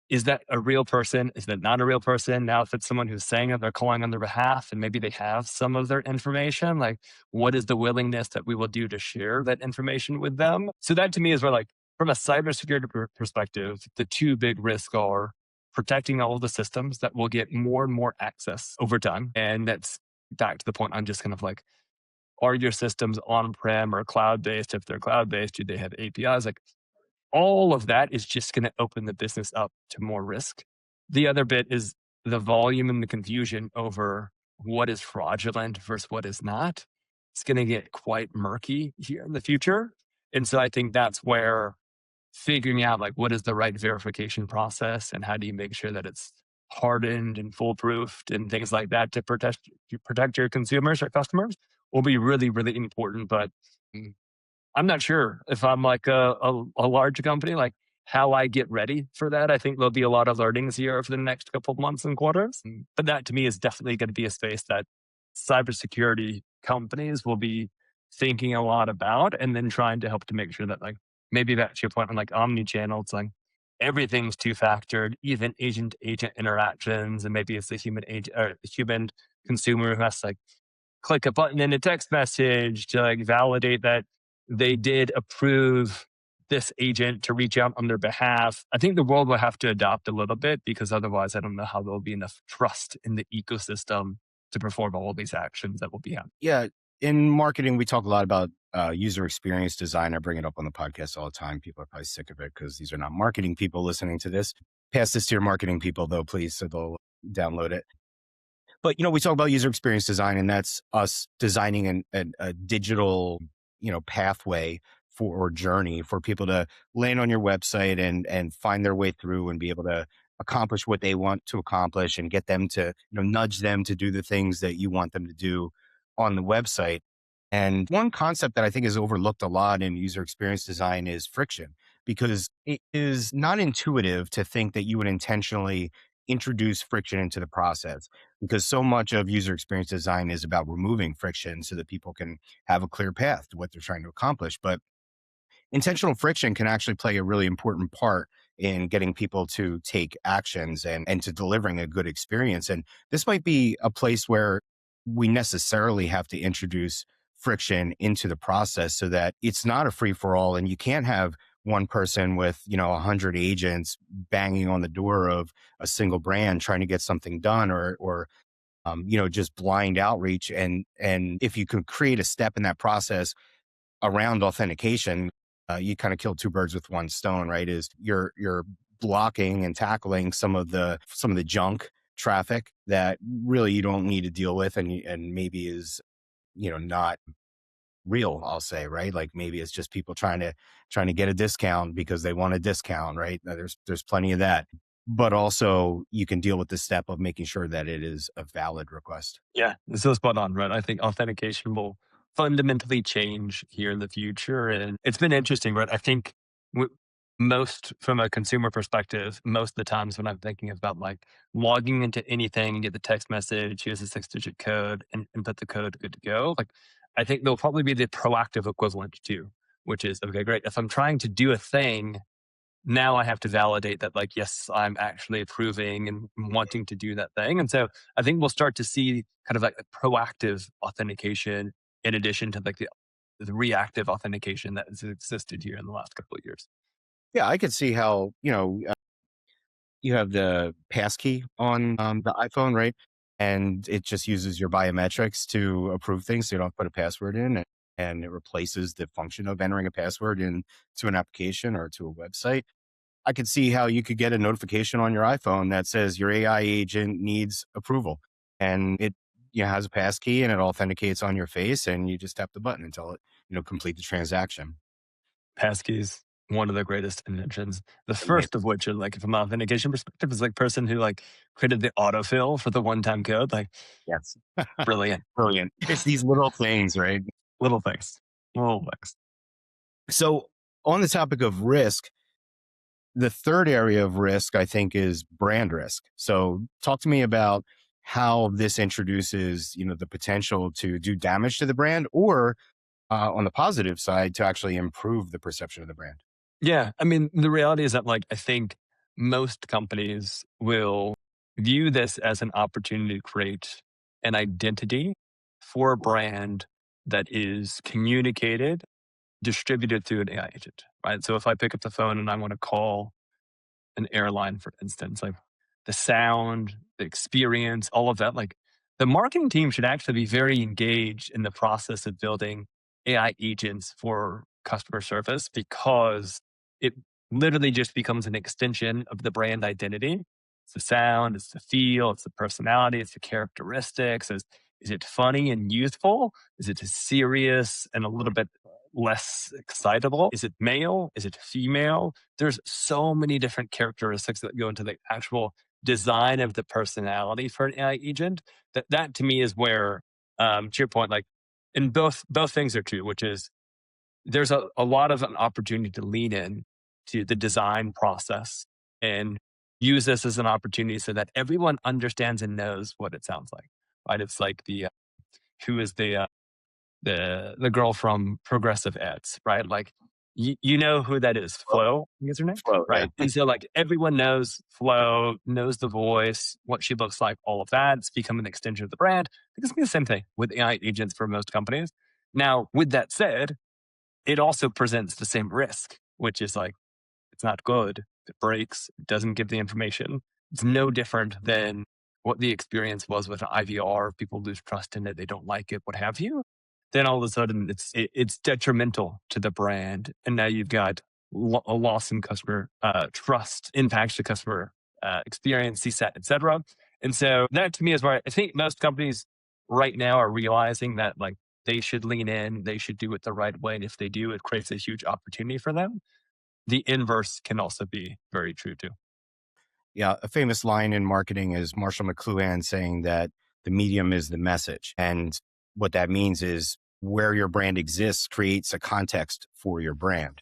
is that a real person? Is that not a real person? Now, if it's someone who's saying that they're calling on their behalf and maybe they have some of their information, like what is the willingness that we will do to share that information with them? So that to me is where like from a cybersecurity perspective, the two big risks are protecting all of the systems that will get more and more access over time. And that's back to the point I'm just kind of like, are your systems on-prem or cloud-based? If they're cloud-based, do they have APIs? Like all of that is just going to open the business up to more risk. The other bit is the volume and the confusion over what is fraudulent versus what is not. It's going to get quite murky here in the future. And so I think that's where figuring out like what is the right verification process and how do you make sure that it's hardened and foolproofed and things like that to protect your consumers or customers will be really, really important. But mm, I'm not sure if I'm like a large company, like how I get ready for that. I think there'll be a lot of learnings here over the next couple of months and quarters. But that to me is definitely going to be a space that cybersecurity companies will be thinking a lot about and then trying to help to make sure that like maybe back to your point on like omni-channel, it's like everything's two factored, even agent to agent interactions, and maybe it's the human agent or the human consumer who has to like click a button in a text message to like validate that they did approve this agent to reach out on their behalf. I think the world will have to adopt a little bit because otherwise I don't know how there'll be enough trust in the ecosystem to perform all these actions that will be happening. Yeah. In marketing, we talk a lot about user experience design. I bring it up on the podcast all the time. People are probably sick of it because these are not marketing people listening to this. Pass this to your marketing people, though, please, so they'll download it. But we talk about user experience design, and that's us designing a digital, pathway for or journey for people to land on your website and find their way through and be able to accomplish what they want to accomplish and get them to, nudge them to do the things that you want them to do on the website. And one concept that I think is overlooked a lot in user experience design is friction, because it is not intuitive to think that you would intentionally introduce friction into the process, because so much of user experience design is about removing friction so that people can have a clear path to what they're trying to accomplish. But intentional friction can actually play a really important part in getting people to take actions and to delivering a good experience. And this might be a place where we necessarily have to introduce friction into the process so that it's not a free for all and you can't have one person with 100 agents banging on the door of a single brand trying to get something done, or just blind outreach. And if you could create a step in that process around authentication, you kind of kill two birds with one stone, right? Is you're blocking and tackling some of the junk traffic that really you don't need to deal with, and maybe is not real, I'll say, right? Like maybe it's just people trying to get a discount because they want a discount, right? There's plenty of that. But also you can deal with the step of making sure that it is a valid request. Yeah, so spot on, right? I think authentication will fundamentally change here in the future. And it's been interesting, right? I think most from a consumer perspective, most of the times when I'm thinking about like logging into anything and get the text message, here's a 6-digit code and input the code, good to go. Like, I think there'll probably be the proactive equivalent too, which is, okay, great. If I'm trying to do a thing, now I have to validate that, like, yes, I'm actually approving and wanting to do that thing. And so I think we'll start to see kind of like a proactive authentication in addition to like the reactive authentication that has existed here in the last couple of years. Yeah, I could see how, you have the passkey on the iPhone, right? And it just uses your biometrics to approve things. So you don't put a password in, and it replaces the function of entering a password into an application or to a website. I could see how you could get a notification on your iPhone that says your AI agent needs approval, and it has a passkey and it authenticates on your face, and you just tap the button until it complete the transaction. Passkeys, one of the greatest inventions. The Amazing. first of which are like from an authentication perspective is like person who like created the autofill for the one-time code. Like Yes, brilliant. brilliant. It's these little things, right? Little things. Little things. So on the topic of risk, the third area of risk, I think, is brand risk. So talk to me about how this introduces, the potential to do damage to the brand, or on the positive side, to actually improve the perception of the brand. Yeah. I mean, the reality is that, like, I think most companies will view this as an opportunity to create an identity for a brand that is communicated, distributed through an AI agent, right? So if I pick up the phone and I want to call an airline, for instance, like the sound, the experience, all of that, like the marketing team should actually be very engaged in the process of building AI agents for customer service because it literally just becomes an extension of the brand identity. It's the sound, it's the feel, it's the personality, it's the characteristics. Is it funny and youthful? Is it serious and a little bit less excitable? Is it male? Is it female? There's so many different characteristics that go into the actual design of the personality for an AI agent. That to me is where, to your point, like, and both things are true, which is there's a lot of an opportunity to lean in to the design process and use this as an opportunity so that everyone understands and knows what it sounds like. Right? It's like who is the girl from Progressive Ads, right? Like you know who that is. Flow, Flo, I think is her name. flow, yeah. Right. And so like everyone knows Flo, knows the voice, what she looks like, all of that. It's become an extension of the brand. I think it's gonna be the same thing with AI agents for most companies. Now, with that said, it also presents the same risk, which is like it's not good. It breaks. It doesn't give the information. It's no different than what the experience was with an IVR. People lose trust in it. They don't like it, what have you. Then all of a sudden, it's detrimental to the brand, and now you've got a loss in customer trust, impacts the customer experience, CSAT, etc. And so that to me is where I think most companies right now are realizing that like they should lean in, they should do it the right way, and if they do, it creates a huge opportunity for them. The inverse can also be very true too. Yeah, a famous line in marketing is Marshall McLuhan saying that the medium is the message. And what that means is where your brand exists creates a context for your brand.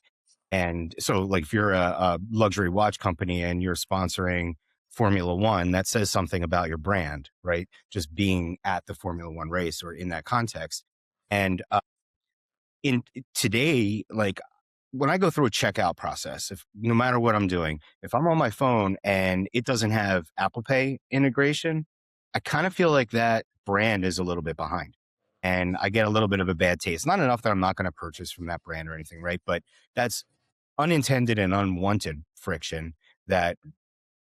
And so, like, if you're a luxury watch company and you're sponsoring Formula One, that says something about your brand, right? Just being at the Formula One race or in that context. And in today, like when I go through a checkout process, if no matter what I'm doing, if I'm on my phone and it doesn't have Apple Pay integration, I kind of feel like that brand is a little bit behind. And I get a little bit of a bad taste. Not enough that I'm not going to purchase from that brand or anything, right? But that's unintended and unwanted friction that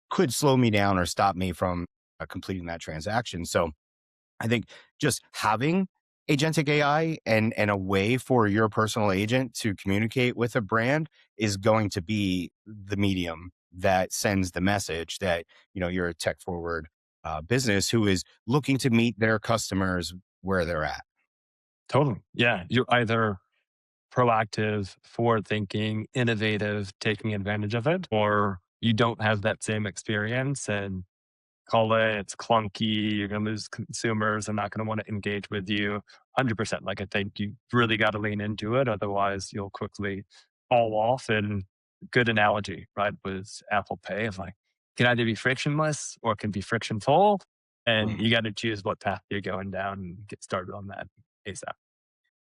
could slow me down or stop me from completing that transaction. So I think just having agentic AI and a way for your personal agent to communicate with a brand is going to be the medium that sends the message that, you're a tech forward business who is looking to meet their customers where they're at. Totally. Yeah. You're either proactive, forward thinking, innovative, taking advantage of it, or you don't have that same experience and call it, it's clunky, you're going to lose consumers, they're not going to want to engage with you. 100%. Like, I think you really got to lean into it. Otherwise, you'll quickly fall off. And good analogy, right, was Apple Pay of like, can either be frictionless or it can be frictionful. And Mhm. you got to choose what path you're going down and get started on that ASAP.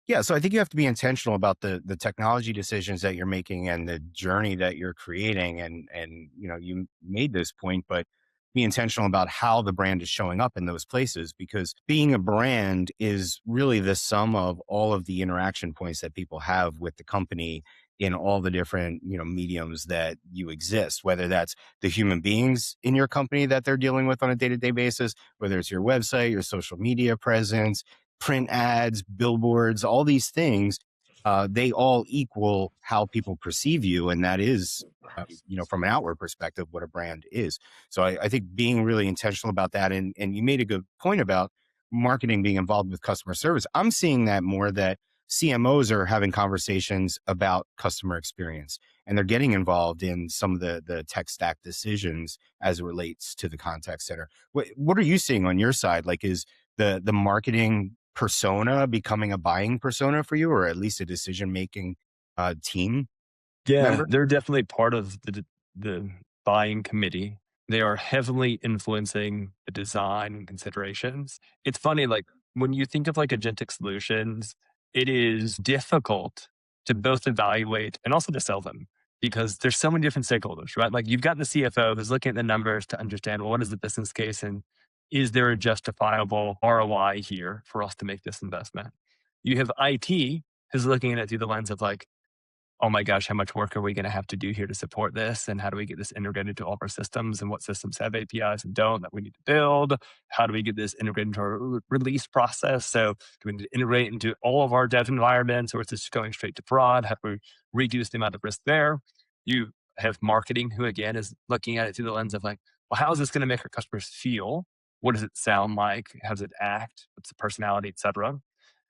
Yeah, so I think you have to be intentional about the technology decisions that you're making and the journey that you're creating. And you made this point, but be intentional about how the brand is showing up in those places, because being a brand is really the sum of all of the interaction points that people have with the company in all the different mediums that you exist, whether that's the human beings in your company that they're dealing with on a day-to-day basis, whether it's your website, your social media presence, print ads, billboards, all these things, they all equal how people perceive you. And that is, from an outward perspective, what a brand is. So I think being really intentional about that. And you made a good point about marketing being involved with customer service. I'm seeing that more, that CMOs are having conversations about customer experience and they're getting involved in some of the tech stack decisions as it relates to the contact center. What are you seeing on your side? Like, is the marketing persona becoming a buying persona for you, or at least a decision making team Yeah, member? they're definitely part of the buying committee. They are heavily influencing the design and considerations. It's funny, like when you think of like agentic solutions, it is difficult to both evaluate and also to sell them because there's so many different stakeholders, right? Like you've got the CFO who's looking at the numbers to understand, well, what is the business case and is there a justifiable ROI here for us to make this investment? You have IT who's looking at it through the lens of like, oh my gosh, how much work are we going to have to do here to support this? And how do we get this integrated to all of our systems? And what systems have APIs and don't that we need to build? How do we get this integrated into our release process? So, do we need to integrate into all of our dev environments or is this going straight to prod? How do we reduce the amount of risk there? You have marketing, who again is looking at it through the lens of like, well, how is this going to make our customers feel? What does it sound like? How does it act? What's the personality, et cetera?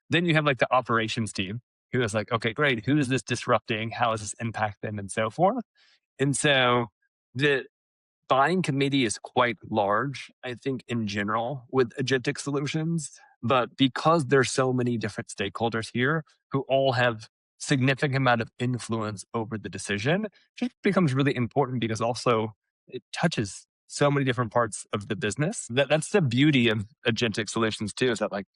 Then you have like the operations team who is like, okay, great. Who is this disrupting? How does this impact them and so forth? And so the buying committee is quite large, I think, in general with agentic solutions. But because there's so many different stakeholders here who all have significant amount of influence over the decision, it just becomes really important because also it touches so many different parts of the business. That's the beauty of agentic solutions too, is that like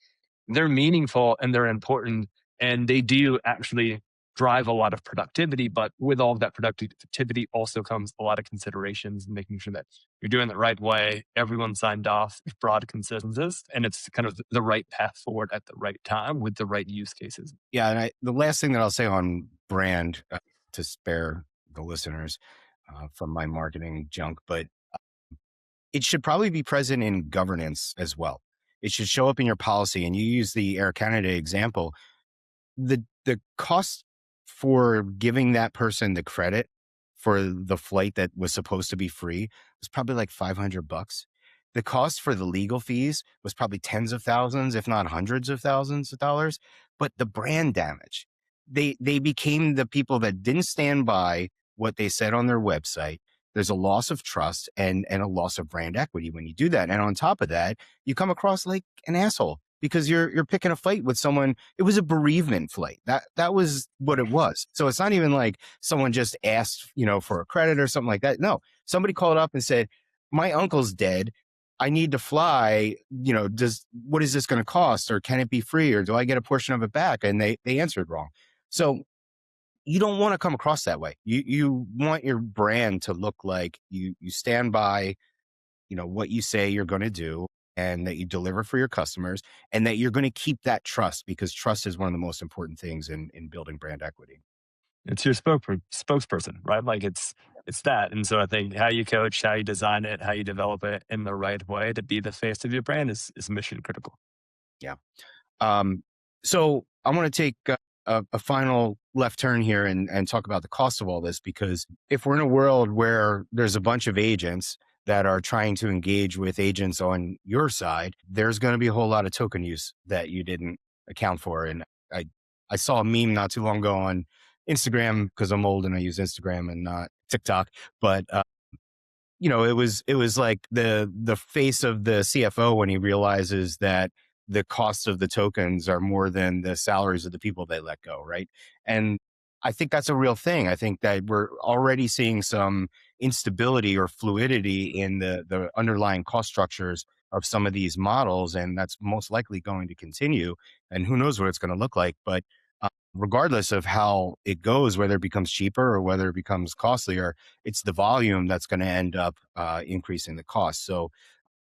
they're meaningful and they're important and they do actually drive a lot of productivity. But with all of that productivity also comes a lot of considerations and making sure that you're doing it the right way. Everyone signed off, there's broad consensus, and it's kind of the right path forward at the right time with the right use cases. Yeah, and the last thing that I'll say on brand to spare the listeners from my marketing junk, but it should probably be present in governance as well. It should show up in your policy. And you use the Air Canada example. The cost for giving that person the credit for the flight that was supposed to be free was probably like $500. The cost for the legal fees was probably tens of thousands, if not hundreds of thousands of dollars. But the brand damage, they became the people that didn't stand by what they said on their website. There's a loss of trust and a loss of brand equity when you do that. And on top of that, you come across like an asshole because you're picking a fight with someone. It was a bereavement flight. That was what it was. So it's not even like someone just asked, for a credit or something like that. No, somebody called up and said, my uncle's dead. I need to fly. What is this going to cost? Or can it be free? Or do I get a portion of it back? And they answered wrong. So you don't want to come across that way. You want your brand to look like you stand by, what you say you're going to do and that you deliver for your customers and that you're going to keep that trust because trust is one of the most important things in building brand equity. It's your spokesperson, right? Like it's that. And so I think how you coach, how you design it, how you develop it in the right way to be the face of your brand is mission critical. Yeah. Um, so I want to take a final left turn here and talk about the cost of all this, because if we're in a world where there's a bunch of agents that are trying to engage with agents on your side, there's going to be a whole lot of token use that you didn't account for. And I saw a meme not too long ago on Instagram because I'm old and I use Instagram and not TikTok, but it was like the face of the CFO when he realizes that the costs of the tokens are more than the salaries of the people they let go, right? And I think that's a real thing. I think that we're already seeing some instability or fluidity in the underlying cost structures of some of these models, and that's most likely going to continue. And who knows what it's going to look like, but regardless of how it goes, whether it becomes cheaper or whether it becomes costlier, it's the volume that's going to end up increasing the cost. So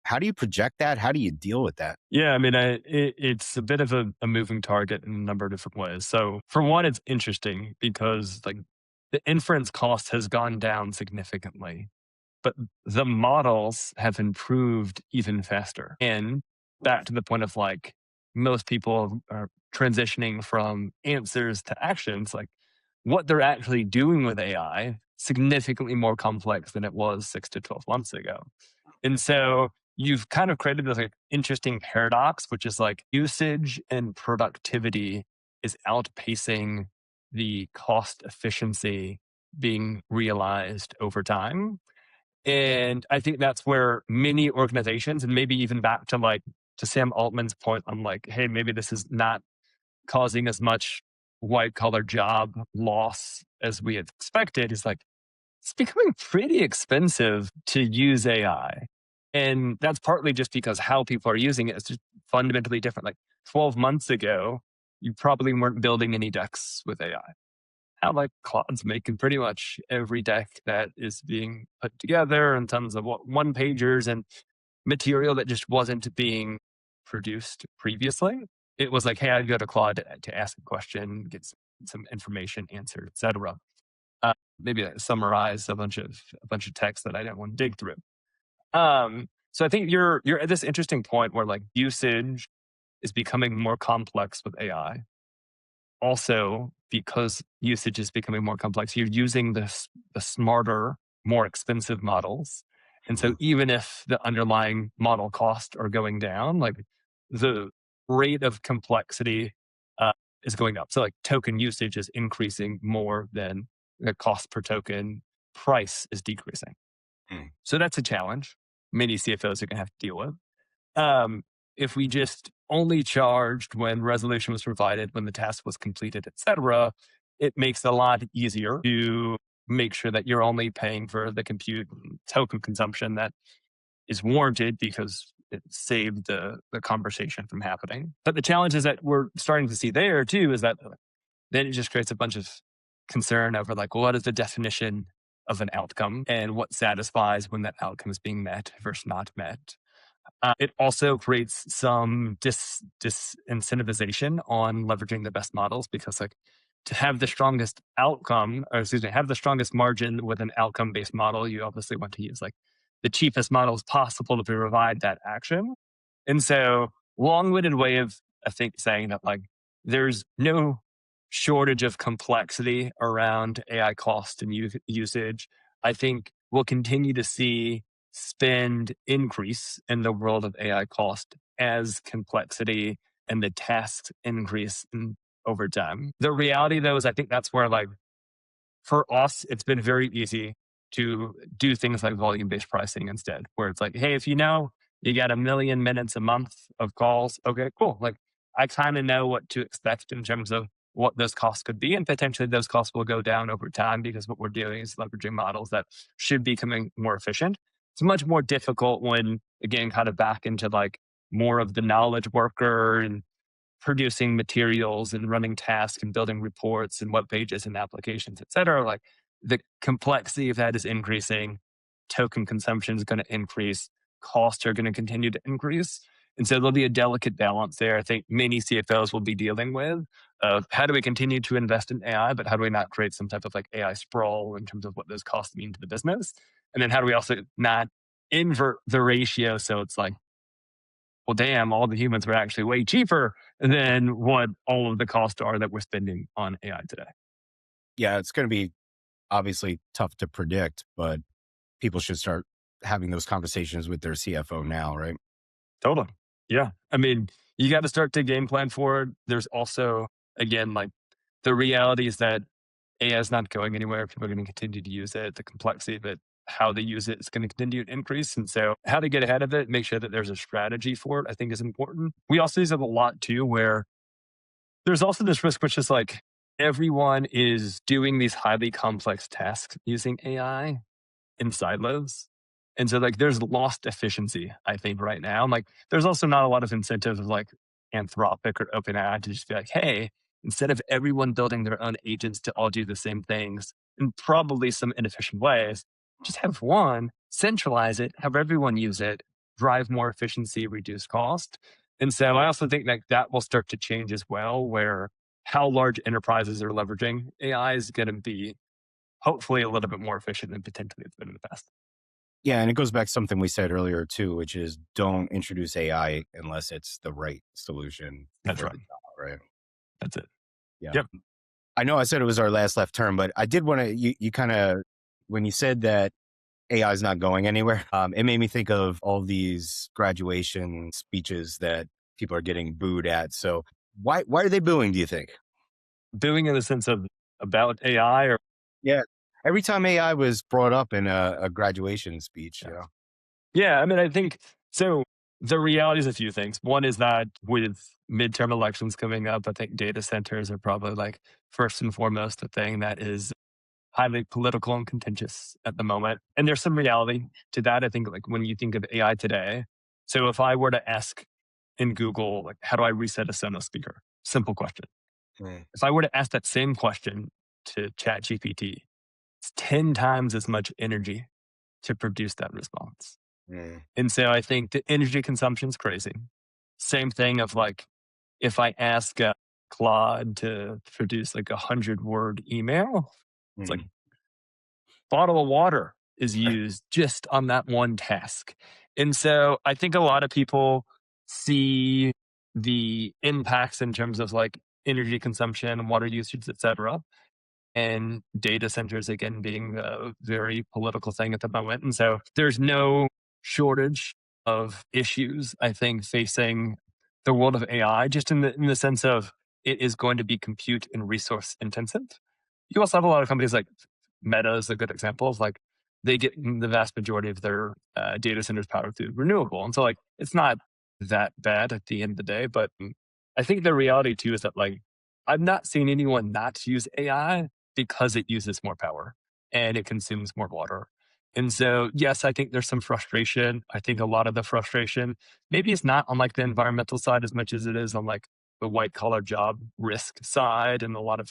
how do you project that? How do you deal with that? Yeah, I mean, it's a bit of a moving target in a number of different ways. So, for one, it's interesting because like the inference cost has gone down significantly, but the models have improved even faster. And back to the point of like most people are transitioning from answers to actions, like what they're actually doing with AI significantly more complex than it was 6 to 12 months ago. And so you've kind of created this like interesting paradox, which is like usage and productivity is outpacing the cost efficiency being realized over time. And I think that's where many organizations, and maybe even back to like to Sam Altman's point on like, hey, maybe this is not causing as much white collar job loss as we had expected is like, it's becoming pretty expensive to use AI. And that's partly just because how people are using it is just fundamentally different. Like 12 months ago, you probably weren't building any decks with AI. Now, like Claude's making pretty much every deck that is being put together in terms of what one pagers and material that just wasn't being produced previously. It was like, hey, I'd go to Claude to ask a question, get some information answered, etc. Maybe summarize a bunch of text that I didn't want to dig through. So I think you're at this interesting point where like usage is becoming more complex with AI. Also, because usage is becoming more complex, you're using the smarter, more expensive models. And so Mhm. even if the underlying model costs are going down, like the rate of complexity uh, is going up. So like token usage is increasing more than the cost per token price is decreasing. Mm. So that's a challenge many CFOs are going to have to deal with. Um, if we just only charged when resolution was provided, when the task was completed, etc., it makes it a lot easier to make sure that you're only paying for the compute and token consumption that is warranted because it saved the conversation from happening. But the challenge is that we're starting to see there too is that then it just creates a bunch of concern over like, well, what is the definition of an outcome and what satisfies when that outcome is being met versus not met. It also creates some disincentivization on leveraging the best models because, like, to have the strongest outcome, or excuse me, have the strongest margin with an outcome based model, you obviously want to use like the cheapest models possible to provide that action. And so, long-winded way of I think saying that like there's no shortage of complexity around AI cost and usage. I think we'll continue to see spend increase in the world of AI cost as complexity and the tasks increase over time. The reality, though, is I think that's where, like, for us, it's been very easy to do things like volume based pricing instead, where it's like, hey, if you know you got 1 million minutes a month of calls, okay, cool. Like, I kind of know what to expect in terms of what those costs could be. And potentially those costs will go down over time because what we're doing is leveraging models that should be becoming more efficient. It's much more difficult when, again, kind of back into like more of the knowledge worker and producing materials and running tasks and building reports and web pages and applications, et cetera, like the complexity of that is increasing. Token consumption is going to increase. Costs are going to continue to increase. And so there'll be a delicate balance there. I think many CFOs will be dealing with of how do we continue to invest in AI, but how do we not create some type of like AI sprawl in terms of what those costs mean to the business? And then how do we also not invert the ratio so it's like, well, damn, all the humans were actually way cheaper than what all of the costs are that we're spending on AI today. Yeah, it's going to be obviously tough to predict, but people should start having those conversations with their CFO now, right? Totally. Yeah. I mean, you got to start to game plan for it. There's also, again, like the reality is that AI is not going anywhere. People are going to continue to use it. The complexity of it, how they use it is going to continue to increase. And so, how to get ahead of it, make sure that there's a strategy for it, I think is important. We also use it a lot too, where there's also this risk, which is like everyone is doing these highly complex tasks using AI in silos. And so like there's lost efficiency, I think, right now. Like there's also not a lot of incentive of like Anthropic or OpenAI to just be like, hey, instead of everyone building their own agents to all do the same things in probably some inefficient ways, just have one, centralize it, have everyone use it, drive more efficiency, reduce cost. And so I also think like that will start to change as well, where how large enterprises are leveraging AI is going to be hopefully a little bit more efficient than potentially it's been in the past. Yeah, and it goes back to something we said earlier too, which is don't introduce AI unless it's the right solution That's for right. the job, right? That's it. Yeah. Yep. I know I said it was our last left turn, but I did want to, you kind of, when you said that AI is not going anywhere, it made me think of all these graduation speeches that people are getting booed at. So why are they booing, do you think? Doing in the sense of about AI or Yeah. Every time AI was brought up in a graduation speech, yeah. yeah. Yeah, I mean, I think so. The reality is a few things. One is that with midterm elections coming up, I think data centers are probably like first and foremost the thing that is highly political and contentious at the moment. And there's some reality to that. I think like when you think of AI today, so if I were to ask in Google, like, how do I reset a Sonos speaker? Simple question. Mm, If I were to ask that same question to ChatGPT, it's 10 times as much energy to produce that response. mm, And so I think the energy consumption is crazy. Same thing of like, if I ask Claude to produce like 100-word email, it's like mm. bottle of water is used just on that one task. And so I think a lot of people see the impacts in terms of like energy consumption, water usage, et cetera, and data centers again being a very political thing at the moment. And so there's no shortage of issues, I think, facing the world of AI, just in the sense of it is going to be compute and resource intensive. You also have a lot of companies like Meta is a good example of like they get the vast majority of their data centers powered through renewable. And so like it's not that bad at the end of the day. But I think the reality too is that like I've not seen anyone not use AI because it uses more power and it consumes more water. And so, yes, I think there's some frustration. I think a lot of the frustration, maybe it's not on like the environmental side as much as it is on like the white collar job risk side and a lot of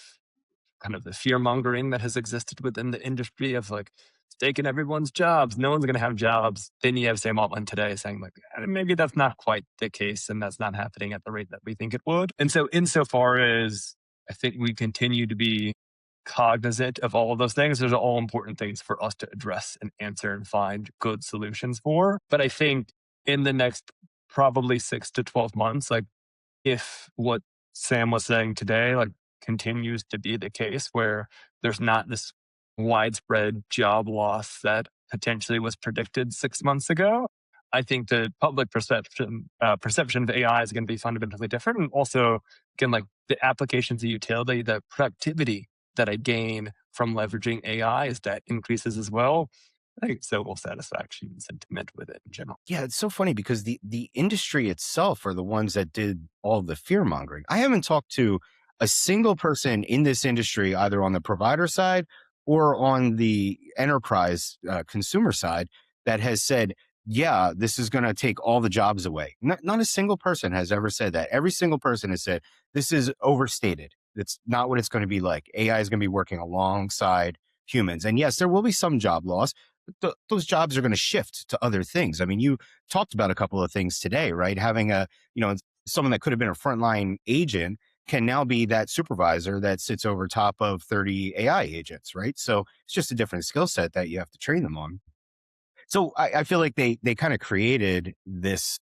kind of the fear mongering that has existed within the industry of like it's taking everyone's jobs. No one's going to have jobs. Then you have Sam Altman today saying like maybe that's not quite the case and that's not happening at the rate that we think it would. And so insofar as I think we continue to be cognizant of all of those things, those are all important things for us to address and answer and find good solutions for. But I think in the next probably 6 to 12 months, like if what Sam was saying today, like continues to be the case where there's not this widespread job loss that potentially was predicted 6 months ago, I think the public perception of AI is going to be fundamentally different. And also, again, like the applications, the utility, the productivity that I gain from leveraging AI is that increases as well. I think so will satisfaction and sentiment with it in general. Yeah, it's so funny because the industry itself are the ones that did all the fear mongering. I haven't talked to a single person in this industry, either on the provider side or on the enterprise consumer side, that has said, "Yeah, this is going to take all the jobs away." Not a single person has ever said that. Every single person has said this is overstated. It's not what it's going to be like. AI is going to be working alongside humans, and yes, there will be some job loss, those jobs are going to shift to other things. I mean, you talked about a couple of things today, right? Having someone that could have been a frontline agent can now be that supervisor that sits over top of 30 AI agents, right? So it's just a different skill set that you have to train them on. So I feel like they kind of created this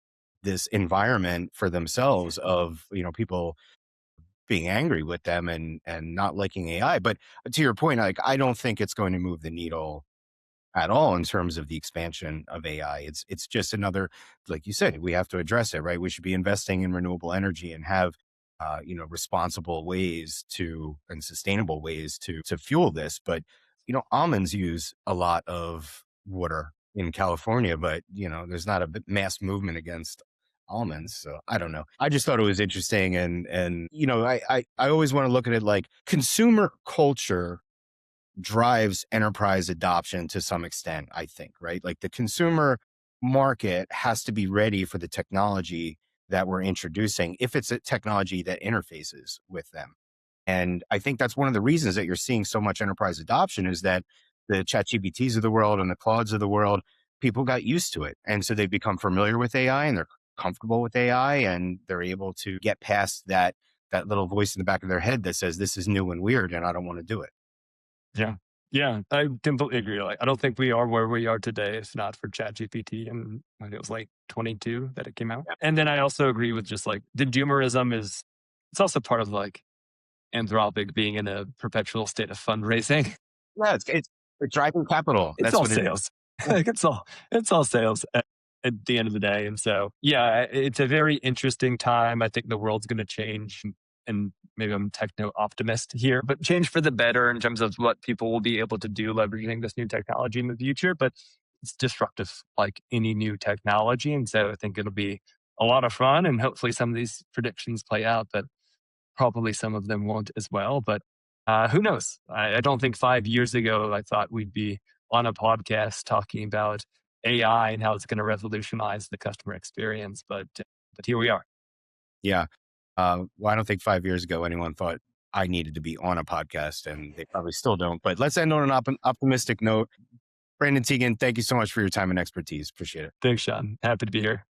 environment for themselves of people being angry with them and not liking AI. But to your point, like I don't think it's going to move the needle at all in terms of the expansion of AI. It's just another, like you said, we have to address it, right? We should be investing in renewable energy and have responsible ways to and sustainable ways to fuel this. But almonds use a lot of water in California, but there's not a mass movement against almonds. So I don't know. I just thought it was interesting, and I always want to look at it like consumer culture drives enterprise adoption to some extent, I think, right? Like the consumer market has to be ready for the technology that we're introducing if it's a technology that interfaces with them. And I think that's one of the reasons that you're seeing so much enterprise adoption is that the ChatGPTs of the world and the Claudes of the world, people got used to it. And so they've become familiar with AI and they're comfortable with AI and they're able to get past that little voice in the back of their head that says this is new and weird and I don't want to do it. Yeah. Yeah, I completely agree. Like, I don't think we are where we are today if not for ChatGPT and when it was like 22 that it came out. And then I also agree with just like the doomerism is it's also part of like Anthropic being in a perpetual state of fundraising. Yeah, it's driving capital. It's That's all what it is. sales. Yeah. Like it's all sales at the end of the day. And so yeah, it's a very interesting time. I think the world's gonna change and maybe I'm techno optimist here, but change for the better in terms of what people will be able to do leveraging this new technology in the future. But it's disruptive like any new technology. And so I think it'll be a lot of fun, and hopefully some of these predictions play out, but probably some of them won't as well. But who knows? I don't think 5 years ago I thought we'd be on a podcast talking about AI and how it's going to revolutionize the customer experience. But here we are. Yeah. Well, I don't think 5 years ago anyone thought I needed to be on a podcast, and they probably still don't. But let's end on an optimistic note. Brandon Teegen, thank you so much for your time and expertise. Appreciate it. Thanks, Shawn. Happy to be here.